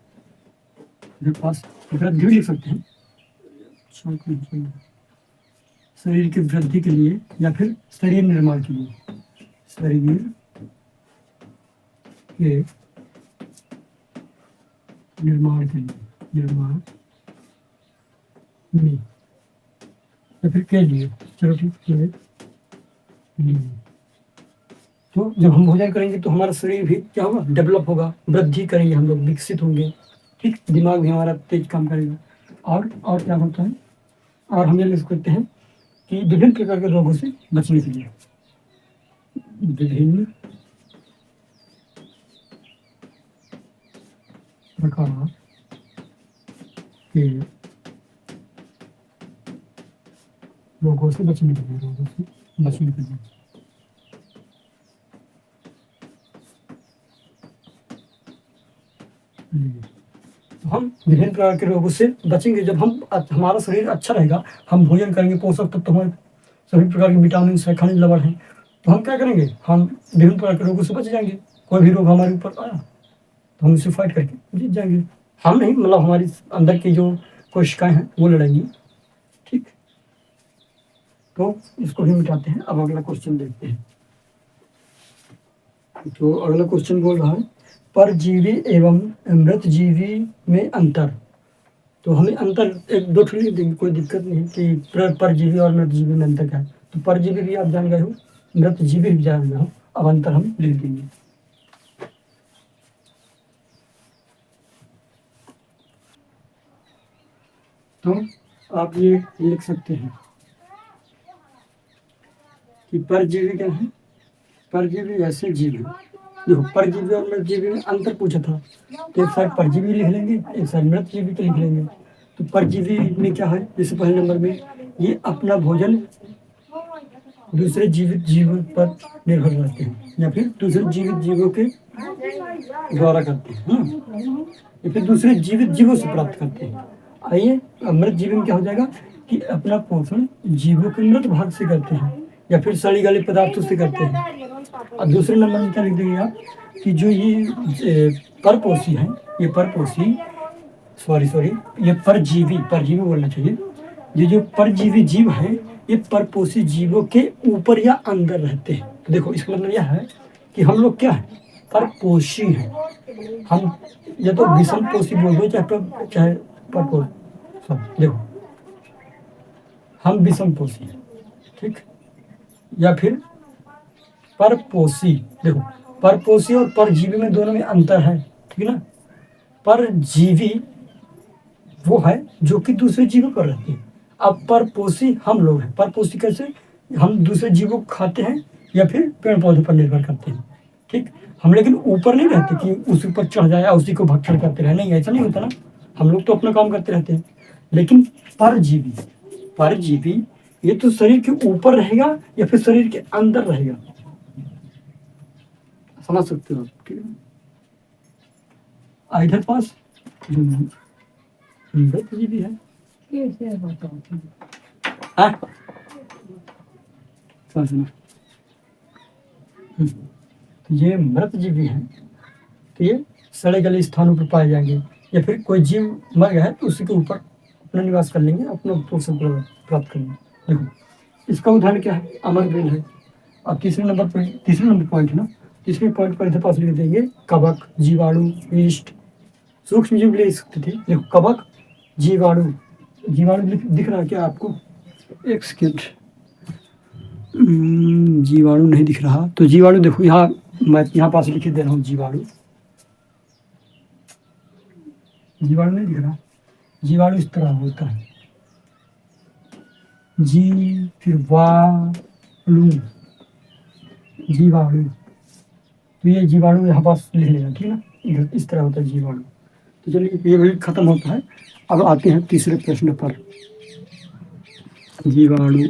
मेरे पास वृद्धि भी लिख सकते हैं, शरीर की वृद्धि के लिए या फिर शरीर निर्माण के लिए, शरीर के निर्माण के लिए, निर्माण में या फिर के लिए, चलो ठीक है। तो जब हम भोजन करेंगे तो हमारा शरीर भी क्या होगा, डेवलप होगा, वृद्धि करेंगे हम लोग, विकसित होंगे, ठीक, दिमाग भी हमारा तेज काम करेगा। और क्या होता है, और हम ये लिख सकते हैं कि विभिन्न प्रकार के रोगों से बचने के लिए, विभिन्न प्रकार के रोगों से बचने के लिए, रोगों से बचने के लिए, तो हम विभिन्न प्रकार के रोगों से बचेंगे जब हम, हमारा शरीर अच्छा रहेगा, हम भोजन करेंगे, पोषक तत्व हमारे सभी प्रकार के विटामिन है, खनिज लवण है, तो हम क्या करेंगे, हम विभिन्न प्रकार के रोगों से बच जाएंगे। कोई भी रोग हमारे ऊपर आया तो हम उसे फाइट करके जीत जाएंगे, हम नहीं, मतलब हमारी अंदर की जो कोशिकाएं हैं वो लड़ेंगी, ठीक। तो इसको भी मिटाते हैं। अब अगला क्वेश्चन देखते हैं। तो अगला क्वेश्चन बोल रहा है, परजीवी एवं मृत जीवी में अंतर। तो हमें अंतर एक दो ठो लिख देंगे, कोई दिक्कत नहीं है कि परजीवी और मृत जीवी में अंतर क्या है। तो परजीवी भी आप जान गए हो, मृत जीवी भी जान गए हो, अब अंतर हम लिख देंगे। तो आप ये लिख सकते हैं कि परजीवी क्या है, परजीवी ऐसे जीव है, देखो परजीवी और मृत जीवी में अंतर पूछा था, तो एक साइड परजीवी लिख लेंगे, एक साइड मृत जीवी को लिख लेंगे। तो परजीवी में क्या है, जैसे पहले नंबर में ये अपना भोजन दूसरे जीवित जीवों पर निर्भर रहते हैं या फिर दूसरे जीवित जीवों के द्वारा करते हैं, या फिर दूसरे जीवित जीवों से प्राप्त करते हैं। आइए, मृत जीवन क्या हो जाएगा कि अपना पोषण जीवों के मृत भाग से करते हैं या फिर सड़ी गले पदार्थों से करते हैं। और दूसरे नंबर में क्या लिख देंगे आप कि जो ये परपोषी हैं, ये परपोषी सॉरी ये परजीवी बोलना चाहिए। ये जो परजीवी जीव हैं ये परपोषी जीवों के ऊपर या अंदर रहते हैं। तो देखो इसका मतलब यह है कि हम लोग क्या है, परपोषी हैं। हम या तो विषम पोषी बोल दो चाहे परपोषी, सब देखो हम विषम पोषी हैं, ठीक, या फिर परपोषी। देखो परपोषी और परजीवी में दोनों में अंतर है, ठीक ना। परजीवी वो है जो कि दूसरे जीवों पर रहते हैं। अब परपोषी हम लोग हैं। परपोषी कैसे, हम दूसरे जीवों को खाते हैं या फिर पेड़ पौधों पर निर्भर करते हैं, ठीक। हम लेकिन ऊपर नहीं रहते कि उसी पर चढ़ जाए उसी को भक्षण करते रहे, नहीं, ऐसा नहीं होता ना। हम लोग तो अपना काम करते रहते हैं। लेकिन परजीवी ये तो शरीर के ऊपर रहेगा या फिर शरीर के अंदर रहेगा, समझ सकते हो, ठीक है। इधर पास जो मृतजीवी है, ये मृतजीवी है तो ये सड़े गले स्थानों पर पाए जाएंगे या फिर कोई जीव मर गया है तो उसी के ऊपर अपना निवास कर लेंगे, अपना पोषण प्राप्त करेंगे। देखो इसका उदाहरण क्या है, अमर बेल है। और तीसरे नंबर पॉइंट है ना, तीसरे पॉइंट पर इधर पास लिख देंगे कवक, जीवाणु, ईस्ट, सूक्ष्म जीव ले सकते थे। देखो कवक, जीवाणु दिख रहा है क्या आपको? एक सेकेंड, जीवाणु नहीं दिख रहा तो जीवाणु देखो यहाँ, मैं यहाँ पास लिख दे रहा हूँ जीवाणु नहीं दिख रहा। जीवाणु इस तरह होता है, जी फिर वाणु, जीवाणु। तो ये जीवाणु यहाँ पास लिख लेना, ठीक है ना, इधर इस तरह होता है जीवाणु। तो चलिए ये भी खत्म होता है। अब आते हैं तीसरे प्रश्न पर। जीवाणु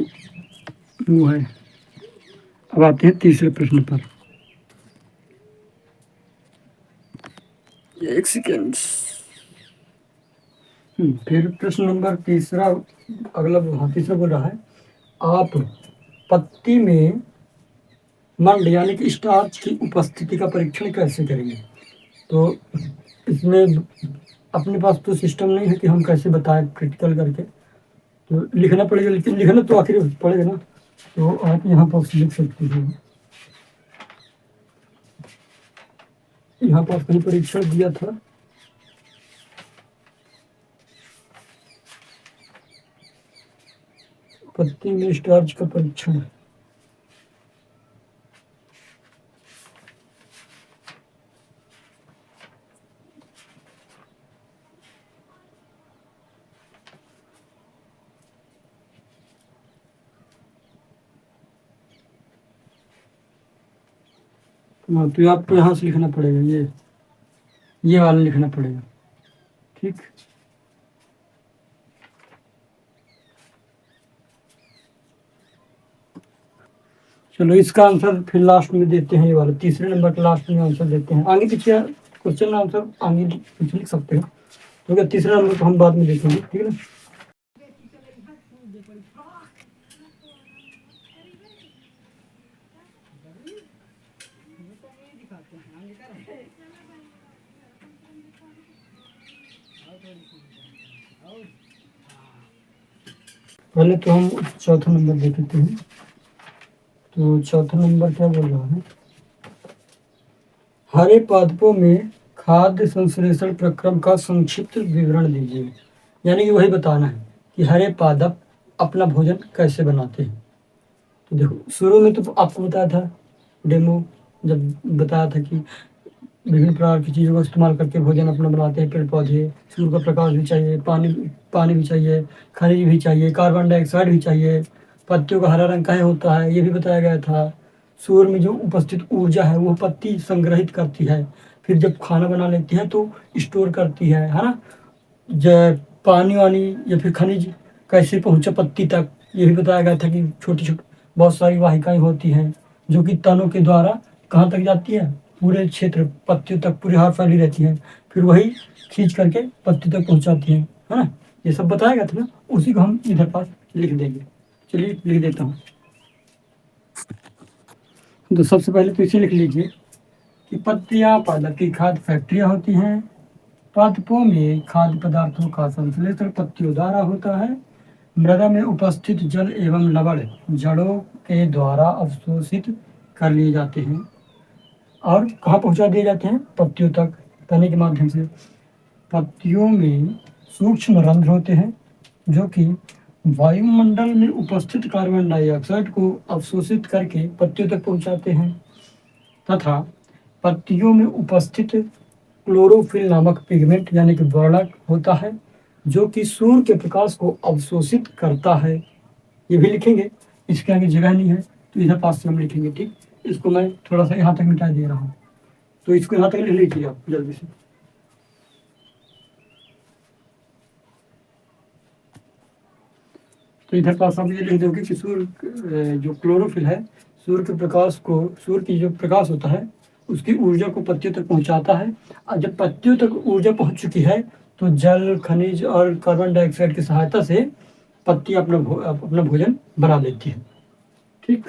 वो है। अब आते हैं तीसरे प्रश्न पर, एक सेकेंड। फिर प्रश्न नंबर तीसरा, तीसरा बोल रहा है, आप पत्ती में मंड यानी कि स्टार्च की उपस्थिति का परीक्षण कैसे करेंगे? तो इसमें अपने पास तो सिस्टम नहीं है कि हम कैसे बताएं प्रैक्टिकल करके, तो लिखना पड़ेगा। लेकिन लिखना तो आखिर पड़ेगा ना, तो आप यहाँ पर लिख सकते हो। यहाँ पर कहीं परीक्षण दिया था, पत्ती में स्टार्च का परीक्षण। तो आपको यहाँ से लिखना पड़ेगा, ये वाला लिखना पड़ेगा, ठीक। चलो इसका आंसर फिर लास्ट में देते हैं, ये वाला तीसरे नंबर का लास्ट में आंसर देते हैं। आगे पीछे क्वेश्चन आंसर आगे पीछे लिख सकते हो, तो क्या तीसरा नंबर को हम बाद में देखेंगे, ठीक है ना। पहले तो हम चौथा नंबर देख लेते हैं। तो चौथा नंबर क्या बोल रहा है, हरे पादपों में खाद्य संश्लेषण प्रक्रम का संक्षिप्त विवरण दीजिए। यानी कि वही बताना है कि हरे पादप अपना भोजन कैसे बनाते हैं। तो देखो शुरू में तो आपको बताया था, डेमो जब बताया था कि विभिन्न प्रकार की चीज़ों का इस्तेमाल करके भोजन अपना बनाते हैं पेड़ पौधे। सूर्य का प्रकाश भी चाहिए, पानी भी चाहिए, खनिज भी चाहिए, कार्बन डाइऑक्साइड भी चाहिए, पत्तियों का हरा रंग काहे होता है ये भी बताया गया था। सूर्य में जो उपस्थित ऊर्जा है वो पत्ती संग्रहित करती है, फिर जब खाना बना लेती है तो स्टोर करती है ना। पानी वानी या फिर खनिज कैसे पहुँचा पत्ती तक ये भी बताया गया था कि छोटी छोटी बहुत सारी वाहिकाएं होती हैं जो कि तनों के द्वारा कहाँ तक जाती है, पूरे क्षेत्र पत्तियों तक पूरी हार फैली रहती हैं, फिर वही खींच करके पत्तियों तक पहुँचाती हैं, है ना। ये सब बताया गया था ना, उसी को हम इधर पास लिख देंगे। चलिए लिख देता हूँ। तो सबसे पहले तो इसे लिख लीजिए कि पत्तियां पादप की खाद्य फैक्ट्रियां होती हैं। पादपों में खाद्य पदार्थों का संश्लेषण पत्तियों द्वारा होता है। मृदा में उपस्थित जल एवं लवण जड़ों के द्वारा अवशोषित कर लिए जाते हैं और कहाँ पहुंचा दिए जाते हैं, पत्तियों तक तने के माध्यम से। पत्तियों में सूक्ष्म रंध्र होते हैं जो कि वायुमंडल में उपस्थित कार्बन डाइऑक्साइड को अवशोषित करके पत्तियों तक पहुंचाते हैं, तथा पत्तियों में उपस्थित क्लोरोफिल नामक पिगमेंट यानी कि वर्णक होता है जो कि सूर्य के प्रकाश को अवशोषित करता है। ये भी लिखेंगे, इसके आगे जगह नहीं है तो इधर पास से हम लिखेंगे। ठीक, इसको मैं थोड़ा सा यहाँ तक मिटा दे रहा हूँ, तो इसको यहाँ तक लिख लीजिए आप जल्दी से। तो इधर पास आप ये लिख दोगे कि सूर्य जो क्लोरोफिल है सूर्य के प्रकाश को, सूर्य की जो प्रकाश होता है उसकी ऊर्जा को पत्तियों तक पहुंचाता है, और जब पत्तियों तक ऊर्जा पहुंच चुकी है तो जल, खनिज और कार्बन डाइऑक्साइड की सहायता से पत्ती अपना भोजन बना लेती है। ठीक,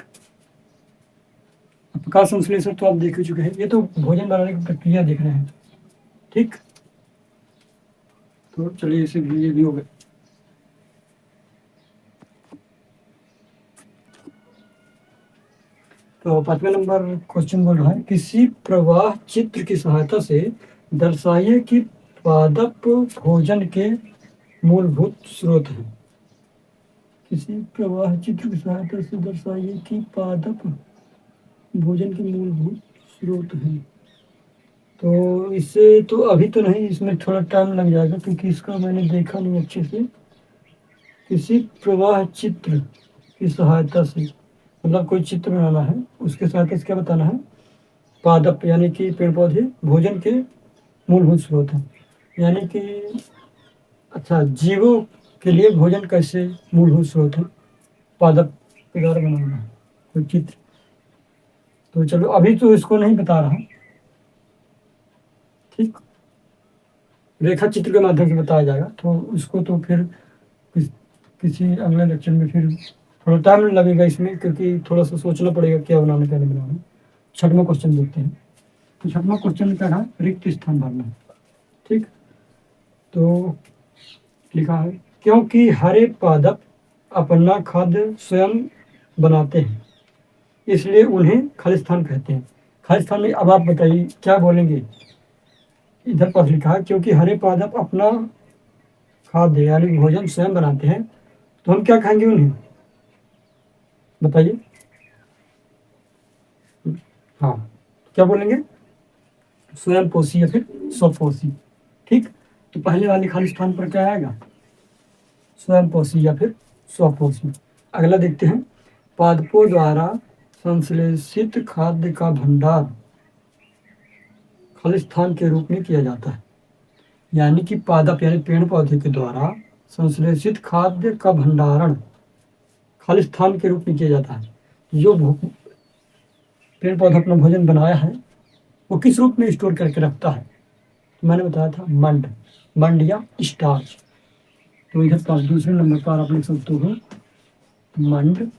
प्रकाश संश्लेषण तो आप देख ही चुके हैं, ये तो भोजन बनाने की प्रक्रिया देख रहे हैं। ठीक, तो चलिए इसे ये भी हो गए। तो 5वें नंबर क्वेश्चन बोल रहा है, किसी प्रवाह चित्र की सहायता से दर्शाइए कि पादप भोजन के मूलभूत स्रोत हैं। किसी प्रवाह चित्र की सहायता से दर्शाइए कि पादप भोजन के मूलभूत स्रोत हैं। तो इससे तो अभी तो नहीं, इसमें थोड़ा टाइम लग जाएगा क्योंकि इसका मैंने देखा नहीं अच्छे से। किसी प्रवाह चित्र की सहायता से मतलब कोई चित्र बनाना है, उसके सहायता से क्या बताना है, पादप यानी कि पेड़ पौधे भोजन के मूलभूत स्रोत हैं, यानी कि अच्छा जीवों के लिए भोजन कैसे मूलभूत स्रोत है, पादप के द्वारा बनाना है कोई चित्र। तो चलो अभी तो इसको नहीं बता रहा, ठीक, रेखा चित्र के माध्यम से बताया जाएगा, तो उसको तो फिर किसी अगले लेक्चर में फिर थोड़ा टाइम लगेगा इसमें, क्योंकि थोड़ा सा सोचना पड़ेगा क्या बनाना क्या नहीं बनाना। 6वां क्वेश्चन देखते हैं। तो 6वां क्वेश्चन क्या है, रिक्त स्थान भरना। ठीक, तो लिखा है, क्योंकि हरे पादप अपना खाद्य स्वयं बनाते हैं इसलिए उन्हें खालिस्तान कहते हैं। खालिस्तान में अब आप बताइए क्या बोलेंगे। इधर पर लिखा है, क्योंकि हरे पादप अपना खाद्य यानी भोजन स्वयं बनाते हैं, तो हम क्या खाएंगे उन्हें, बताइए। हाँ, क्या बोलेंगे, स्वयं पोषी या फिर स्वपोषी। ठीक, तो पहले वाले खाली स्थान पर क्या आएगा, स्वयं पोषी या फिर स्वपोषी। अगला देखते हैं, पादपों द्वारा संश्लेषित खाद्य का भंडार खालिस्तान के रूप में किया जाता है। यानी कि पादप यानी पेड़ पौधे के द्वारा संश्लेषित खाद्य का भंडारण खालिस्तान के रूप में किया जाता है। जो पेड़ पौधा अपना भोजन बनाया है वो किस रूप में स्टोर करके रखता है, तो मैंने बताया था मंड या स्टार्च। तो इधर पास दूसरे नंबर पर आप लिख सकते हो मंड,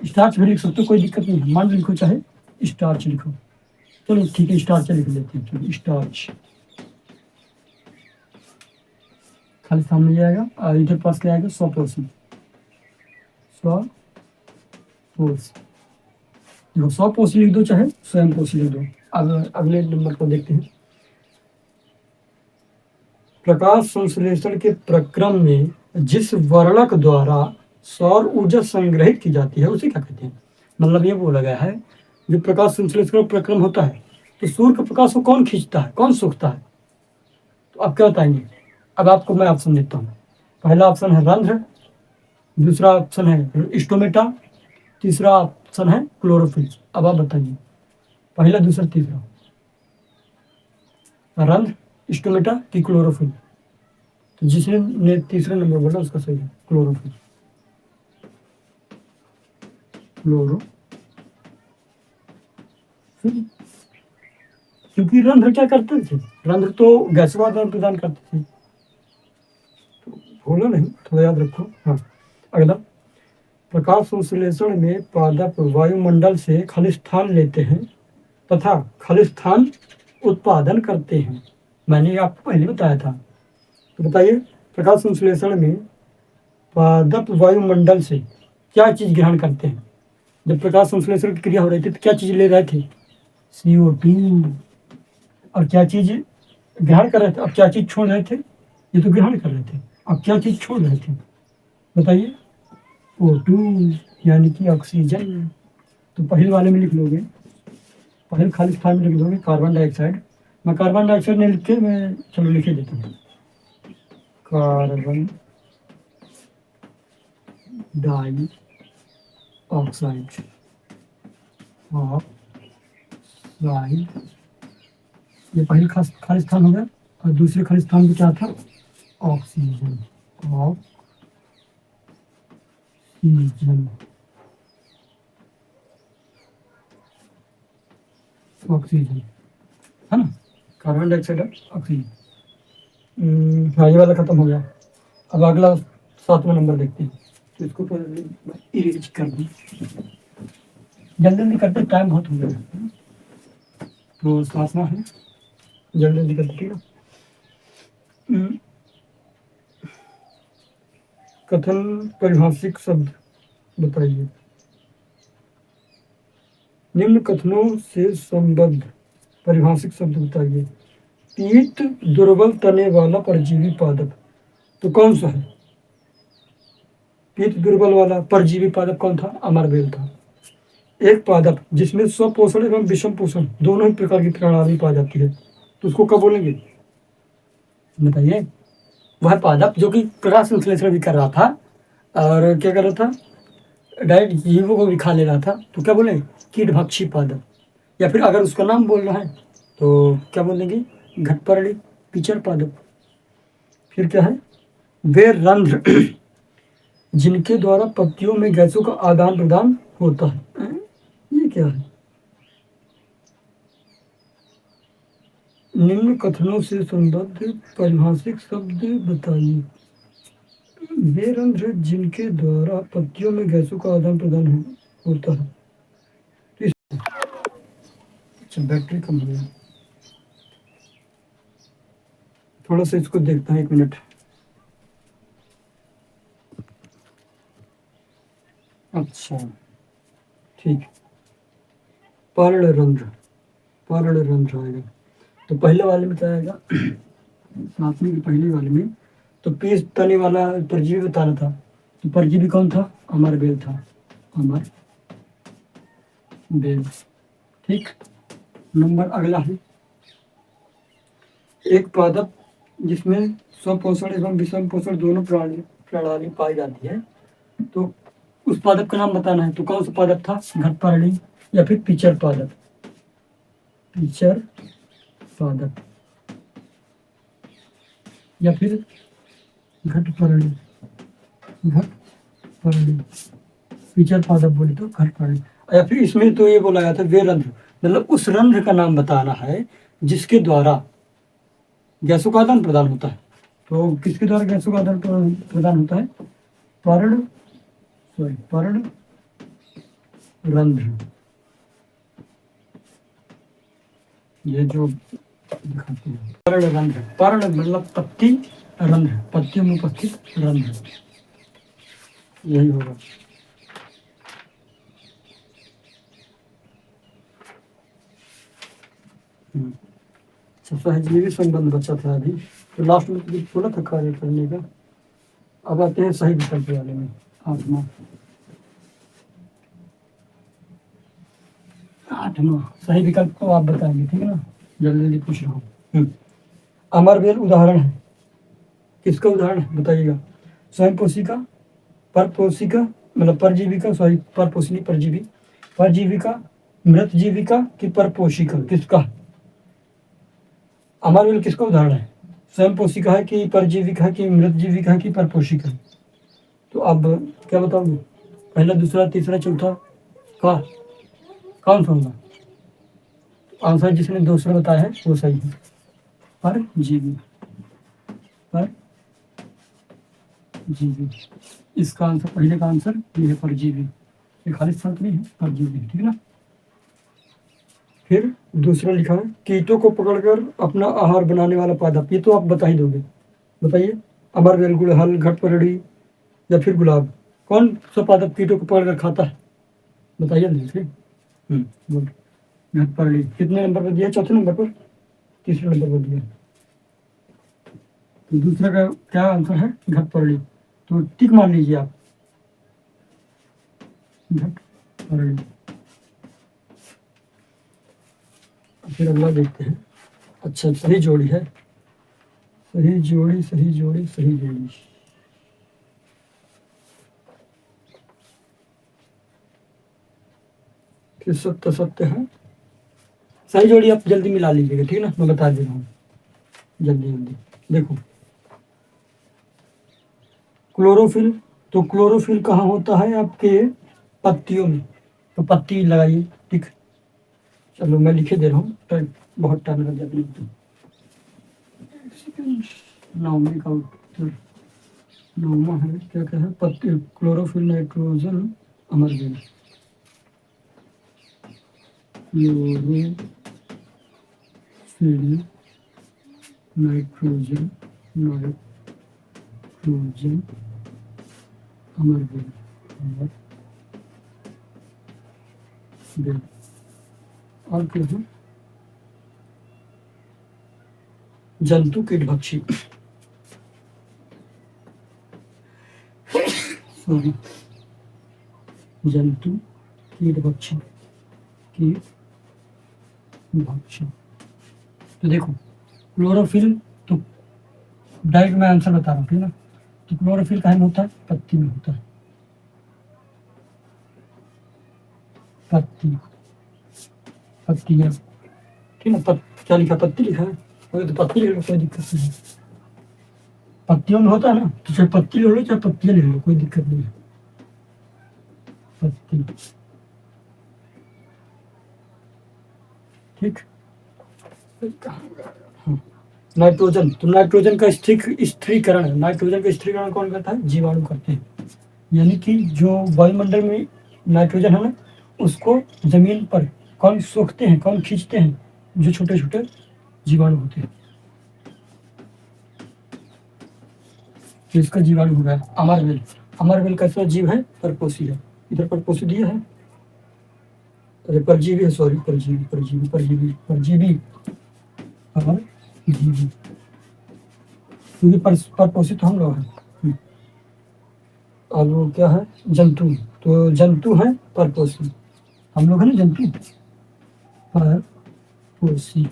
स्टार्च भी लिख सकते हो, कोई दिक्कत नहीं है, मंड लिखो चाहे स्टार्च लिखो। चलो ठीक है, स्टार्च लिख लेते हैं। चलो स्टार्च खाली सामने जाएगा और इधर पास क्या आएगा, स्वपोषी। देखो स्वपोषी लिख दो चाहे स्वयं पोषी लिख दो। अब अगले नंबर को देखते हैं, प्रकाश संश्लेषण के प्रक्रम में जिस वर्णक द्वारा सौर ऊर्जा संग्रहित की जाती है उसे क्या कहते हैं। मतलब ये बोला गया है, जो प्रकाश संश्लेषण का प्रक्रम होता है तो सूर्य के प्रकाश को कौन खींचता है, कौन सोखता है, तो आप क्या बताएंगे। अब आपको मैं ऑप्शन देता हूँ, पहला ऑप्शन है रंध्र, दूसरा ऑप्शन है स्टोमेटा, तीसरा ऑप्शन है क्लोरोफिल। अब आप बताइए पहला, दूसरा, तीसरा, रंध्र, स्टोमेटा की क्लोरोफिल। तो जिसने तीसरा नंबर बोला उसका सही है क्लोरोफिल। फ्लोरो, क्योंकि रंध्र क्या करते थे, रंध्र तो गैसों का आदान प्रदान करते थे। भूलो नहीं, थोड़ा याद रखो। हाँ, अगला, प्रकाश संश्लेषण में पादप वायुमंडल से खलिस्तान लेते हैं तथा खलिस्तान उत्पादन करते हैं। मैंने आपको पहले बताया था। तो बताइए, प्रकाश संश्लेषण में पादप वायुमंडल से क्या चीज ग्रहण करते हैं? जब प्रकाश संश्लेषण की क्रिया हो रही थी तो क्या चीज ले रहे थे? CO2। और क्या चीज ग्रहण कर रहे थे, अब क्या चीज छोड़ रहे थे? ये तो ग्रहण कर रहे थे, अब क्या चीज छोड़ रहे थे बताइए? O2, यानी कि ऑक्सीजन। तो पहले वाले में लिख लोगे, पहले खाली स्थान में लिख दोगे कार्बन डाइऑक्साइड। मैं कार्बन डाइऑक्साइड नहीं लिख के, मैं चलो लिखे देता हूँ, कार्बन डाई ऑक्साइड ऑक्साइड, ये पहले खाली स्थान हो गया। और दूसरे खाली स्थान में क्या था? ऑक्सीजन, ऑक्सीजन, ऑक्सीजन, है ना? Carbon dioxide, oxygen. हाँ, ये वाला खत्म हो गया। अब अगला 7वां नंबर देखते हैं। तो इसको इरेज कर दूँ, जल्दी जल्दी करते, टाइम बहुत हो गया। तो 7वां है, जल्दी जल्दी करते, ठीक है। कथन परिभाषिक शब्द बताइए। निम्न कथनों से संबद्ध परिभाषिक शब्द बताइए। पीत दुर्बल तने वाला परजीवी पादप, तो कौन सा है? पीत दुर्बल वाला परजीवी पादप कौन था? अमरबेल था। एक पादप जिसमें स्वपोषण एवं विषम पोषण दोनों ही प्रकार की प्रणाली पाई जाती है, तो उसको कब बोलेंगे बताइए? वह पादप जो कि प्रकाश संश्लेषण भी कर रहा था और क्या कर रहा था, डायरेक्ट जीवों को भी खा ले रहा था, तो क्या बोलेंगे? कीटभक्षी पादप। या फिर अगर उसका नाम बोल रहा है तो क्या बोलेंगे? घटपर्णी पिचर पादप। फिर क्या है? वे रंध्र जिनके द्वारा पत्तियों में गैसों का आदान प्रदान होता है। ये क्या है? निम्न कथनों से संबद्ध परिभाषिक शब्द बताइए। वे रंध्र जिनके द्वारा पत्तियों में गैसों का आदान प्रदान होता है। अच्छा, बैटरी कम हो गया, थोड़ा सा इसको देखता है, 1 मिनट। अच्छा, ठीक। पर्णरंध्र, पर्णरंध्र आएगा। तो पहले वाले में क्या आएगा? 7वीं के पहले वाले में तो पीस तने वाला परजीवी बताना था, तो परजीवी कौन था? अमरबेल था, अमरबेल। ठीक। नंबर अगला है, एक पादप जिसमें स्वपोषण एवं विषम पोषण दोनों प्रणाली पाई जाती है, तो उस पादप का नाम बताना है। तो कौन सा पादप था? घटपर्णी या फिर पिचर पादप, पिचर पादप या फिर घटपर्णी, घटपर्णी, पिचर पादप बोले तो घटपर्णी। या फिर इसमें तो ये बोला गया था वे रंध्र, मतलब उस रंध्र का नाम बताना है जिसके द्वारा गैसों का आदान प्रदान होता है। तो किसके द्वारा गैसों का आदान प्रदान होता है? पर्ण रंध्र। ये जो दिखाते हैं पर्ण रंध्र, पर्ण मतलब पत्ती, रंध्र पत्तियों में उपस्थित रंध्र, यही होगा। सहजीवी संबंध बचा था अभी, तो लास्ट में तो बोला था कार्य करने का। अब आते हैं सही विकल्प वाले में। 8वां सही विकल्प को आप बताएंगे, ठीक है ना? जल्दी जल्दी पूछ रहा हूँ। अमरबेल उदाहरण है, किसका उदाहरण है बताइएगा? स्वयं पोषिका, परपोषिका, मतलब परजीविका, सॉरी परपोषणी परजीवी, परजीविका, मृत जीविका कि परपोषिका, किसका? अमरबेल किसका उदाहरण है? स्वयं पोषिका है कि परजीविका है कि मृत जीविका है कि परपोषिका? तो अब क्या बताओगे? पहला, दूसरा, तीसरा, चौथा? का कौन सा होगा? आंसर जिसने दूसरा बताया है वो सही है। पर जीबी, पर जीबी, इसका आंसर, पहले का आंसर ये है, पर जीबी। ये खाली शर्त नहीं है, पर जीबी, ठीक है ना। फिर दूसरा लिखा है, कीटों को पकड़कर अपना आहार बनाने वाला पादप। ये तो आप बता ही दोगे, बताइए। अमरवेल, गुड़हल, घटपरड़ी या फिर गुलाब, कौन सा पादप कीटों को पकड़कर खाता है? बताइए जल्दी से। बोल। घटपरड़ी कितने नंबर पर दिया? चौथे नंबर पर, तीसरे नंबर पर दिया। तो दूसरा का क्या आंसर है? घटपरड़ी। तो टिक मान लीजिए आप, घटपरड़ी। फिर अगला देखते हैं। अच्छा, सही जोड़ी है, सही जोड़ी, सही जोड़ी, सही जोड़ी। फिर सत्य सत्य है, सही जोड़ी। आप जल्दी मिला लीजिएगा, ठीक है ना, मैं बता दे रहा हूँ, जल्दी जल्दी। देखो, क्लोरोफिल, तो क्लोरोफिल कहाँ होता है? आपके पत्तियों में। तो पत्ती लगाइए, ठीक। चलो मैं लिखे दे रहा हूँ, टाइम बहुत टाइम लग जाता है। नौवीं का उत्तर, नौवा है, क्या क्या है? पत्ती, क्लोरोफिल, नाइट्रोजन, अमरवेल। क्लोरोफिल, नाइट्रोजन, नाइट्रोजन, अमरवेल, अमरवेल। और क्या है? जंतु कीट भक्षी, सॉरी, जंतु कीट भक्षी, कीट भक्षी। तो देखो, क्लोरोफिल, तो डायरेक्ट मैं आंसर बता रहा हूँ, ठीक है ना। तो क्लोरोफिल कहाँ में होता है? पत्ती में होता है, पत्ती, पत्तियाँ, ठीक है ना। क्या लिखा? पत्ती लिखा है, तो पत्ती ले लो, कोई दिक्कत नहीं है। पत्तियों में होता है ना, तो चाहे पत्ती ले लो चाहे पत्तियाँ ले लो, कोई दिक्कत नहीं है। पत्ती, ठीक। हाँ। नाइट्रोजन, तो नाइट्रोजन का स्थिरीकरण है। नाइट्रोजन का स्थिरीकरण कौन करता है? जीवाणु करते हैं। यानी कि जो वायुमंडल में नाइट्रोजन है ना, उसको जमीन पर कौन सोखते हैं, कौन खींचते हैं? जो छोटे छोटे जीवाणु होते हैं। तो इसका जीवाणु हो गया अमरवेल। अमरवेल कैसा जीव है? परपोषी है। इधर परपोषी दिया है, अरे परजीवी है, सॉरी, परजीवी, परजीवी, परजीवी, परजीवी, परजीवी, क्योंकि परपोषी तो हम लोग हैं। और वो क्या है? जंतु, तो जंतु है परपोषी, हम लोग है ना जंतु, परपोषी।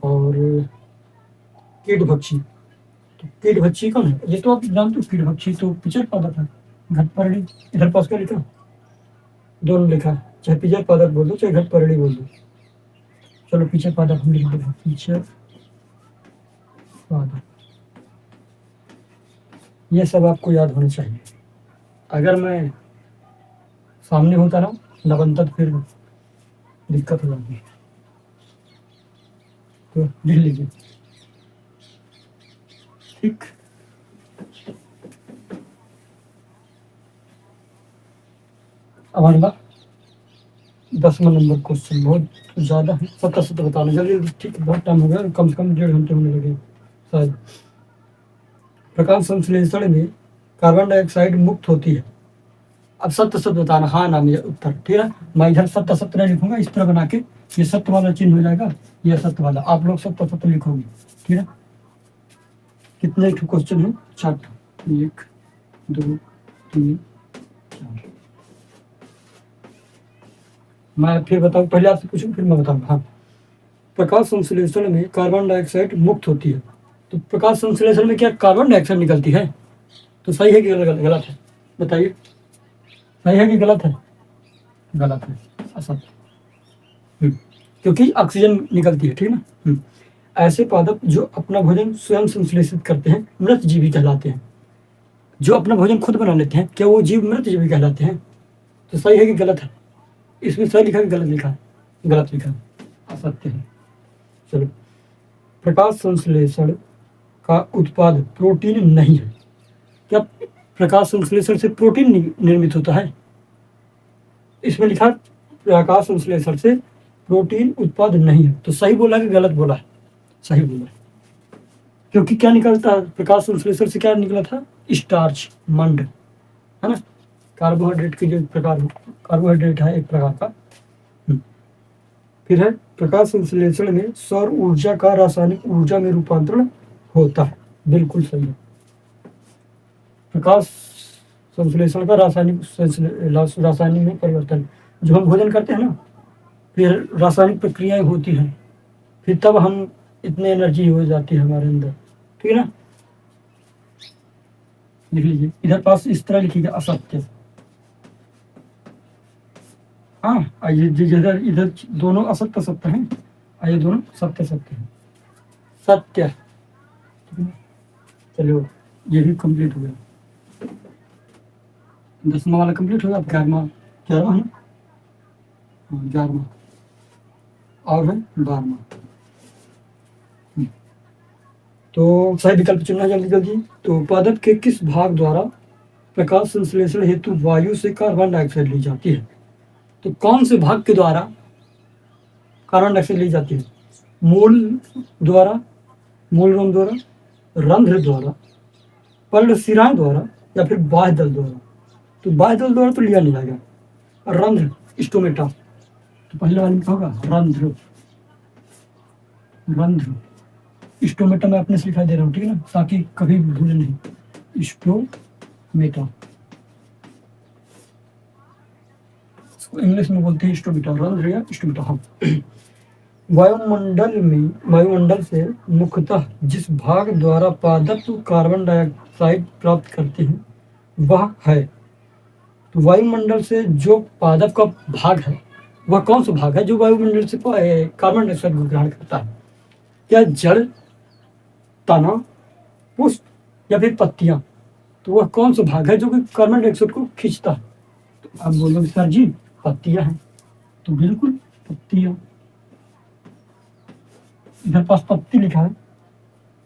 और कीट भक्षी, तो कीट भक्षी कौन है? ये तो आप जानते हो, कीट भक्षी तो पिचर पादप है। घटपरड़ी, इधर पास क्या लिखा? दोनों लिखा है, चाहे पिचर पादप बोल दो चाहे घटपरड़ी बोल दो। चलो पिचर पादप हम लिख देंगे, पिचर पादप। ये सब आपको याद होने चाहिए। अगर मैं सामने होता ना लवंतक, फिर दिक्कत हो जाती है। तो लिख लीजिए, ठीक। अब अगला 10वां नंबर क्वेश्चन, बहुत ज़्यादा है, सत्तर सत्तर बताना जल्दी जल्दी, ठीक है, बहुत टाइम हो गया, कम से कम 1.5 घंटे होने लगे शायद। प्रकाश संश्लेषण में कार्बन डाइऑक्साइड मुक्त होती है। अब सत्य सत्य बताना, हाँ ना में उत्तर, ठीक है। मैं इधर सत्य सत्य नहीं लिखूंगा, इस तरह बना के ये सत्य वाला चिन्ह हो जाएगा, ये सत्य वाला, आप लोग सत्य सत्य लिखोगे, ठीक है। कितने क्वेश्चन है? 4, 1 2 3 4। मैं फिर बताऊँ, पहले आपसे पूछूं फिर मैं बताऊंगा। हाँ, प्रकाश संश्लेषण में कार्बन डाइऑक्साइड मुक्त होती है। तो प्रकाश संश्लेषण में क्या कार्बन डाइऑक्साइड निकलती है? तो सही है कि गलत है? बताइए, सही है कि गलत है? गलत है, असत्य। क्योंकि ऑक्सीजन निकलती है, ठीक है ना। ऐसे पादप जो अपना भोजन स्वयं संश्लेषित करते हैं मृतजीवी कहलाते हैं। जो अपना भोजन खुद बना लेते हैं, क्या वो जीव मृत जीव कहलाते हैं? तो सही है कि गलत है? इसमें सही लिखा है कि गलत लिखा है? गलत लिखा है, असत्य है। चलो, प्रकाश संश्लेषण का उत्पाद प्रोटीन नहीं है। क्या प्रकाश संश्लेषण से प्रोटीन निर्मित होता है? इसमें लिखा प्रकाश संश्लेषण से प्रोटीन उत्पाद नहीं है। तो सही बोला कि गलत बोला है? सही बोला है, क्योंकि क्या निकलता है प्रकाश संश्लेषण से? क्या निकला था? स्टार्च, मंड, है ना, कार्बोहाइड्रेट के जो प्रकार, कार्बोहाइड्रेट है एक प्रकार का। फिर है प्रकाश संश्लेषण में सौर ऊर्जा का रासायनिक ऊर्जा में रूपांतरण होता है। बिल्कुल सही है। प्रकाश संश्लेषण का रासायनिक में परिवर्तन, जो हम भोजन करते हैं ना, फिर रासायनिक प्रक्रियाएं होती हैं, फिर तब हम इतने एनर्जी हो जाती है हमारे अंदर, ठीक है ना। लिख लीजिए इधर पास इस तरह लिखिएगा असत्य। हाँ, आइए जिधर इधर दोनों असत्य सत्य हैं, आइए दोनों सत्य सत्य हैं, सत्य। चलो ये भी कंप्लीट हो गया। 10वां वाला कंप्लीट हो गया। 11वां, 11वां है ना? हाँ 11वां और है 12वां। तो सही विकल्प चुनना जल्दी जल्दी। तो पादप के किस भाग द्वारा प्रकाश संश्लेषण हेतु वायु से कार्बन डाइऑक्साइड ली जाती है? तो कौन से भाग के द्वारा कार्बन डाइऑक्साइड ली जाती है? मूल द्वारा, मूल रोम द्वारा, रंध्र द्वारा, पर्णशिराएं द्वारा, या फिर बाह्य दल द्वारा? तो बाह्य दल द्वारा तो लिया नहीं जाएगा। रंध्र, स्टोमेटा, तो पहले वाले में होगा रंध्र, रंध्र। स्टोमेटा मैं अपने से लिखा दे रहा हूँ, ठीक है ना, ताकि कभी भूले नहीं। स्टोमेटा, इंग्लिश में बोलते हैं स्टोमेटा, रंध्र या स्टोमेटा। हाँ। वायुमंडल से मुख्यतः जिस भाग द्वारा पादप कार्बन डाइऑक्साइड प्राप्त करते हैं वह है। तो वायुमंडल से जो पादप का भाग है वह कौन सा भाग है जो वायुमंडल से कार्बन डाइऑक्साइड को ग्रहण करता है? क्या जड़, तना, पुष्प, या फिर पत्तियां? तो वह कौन सा भाग है जो कि कार्बन डाइऑक्साइड को खींचता है? तो आप बोलोगे सर जी पत्तियां हैं, तो बिल्कुल पत्तियां। इधर पास पत्ती लिखा है,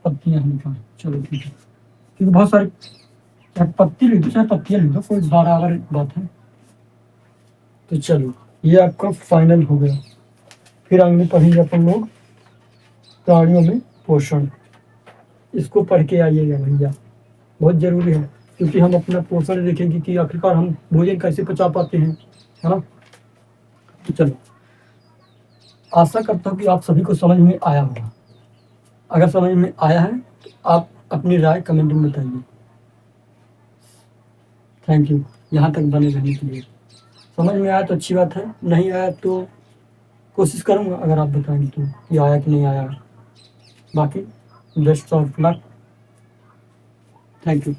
पत्तियां लिखा है। चलो ठीक है, क्योंकि बहुत सारे, चाहे पत्ती लिख दो चाहे पत्तियां लिख दो, कोई बराबर बात है। तो चलो ये आपका फाइनल हो गया। फिर आगे पढ़ेंगे अपन लोग प्राणियों में पोषण। इसको पढ़ के आइएगा भैया, बहुत जरूरी है, क्योंकि हम अपना पोषण देखेंगे कि आखिरकार हम भोजन कैसे पचा पाते हैं, है ना। तो चलो, आशा करता हूँ कि आप सभी को समझ में आया होगा। अगर समझ में आया है तो आप अपनी राय कमेंट में बताइए। थैंक यू यहाँ तक बने रहने के लिए। समझ में आया तो अच्छी बात है, नहीं आया तो कोशिश करूँगा अगर आप बताएंगे तो कि आया कि नहीं आया। बाकी best of luck, thank you.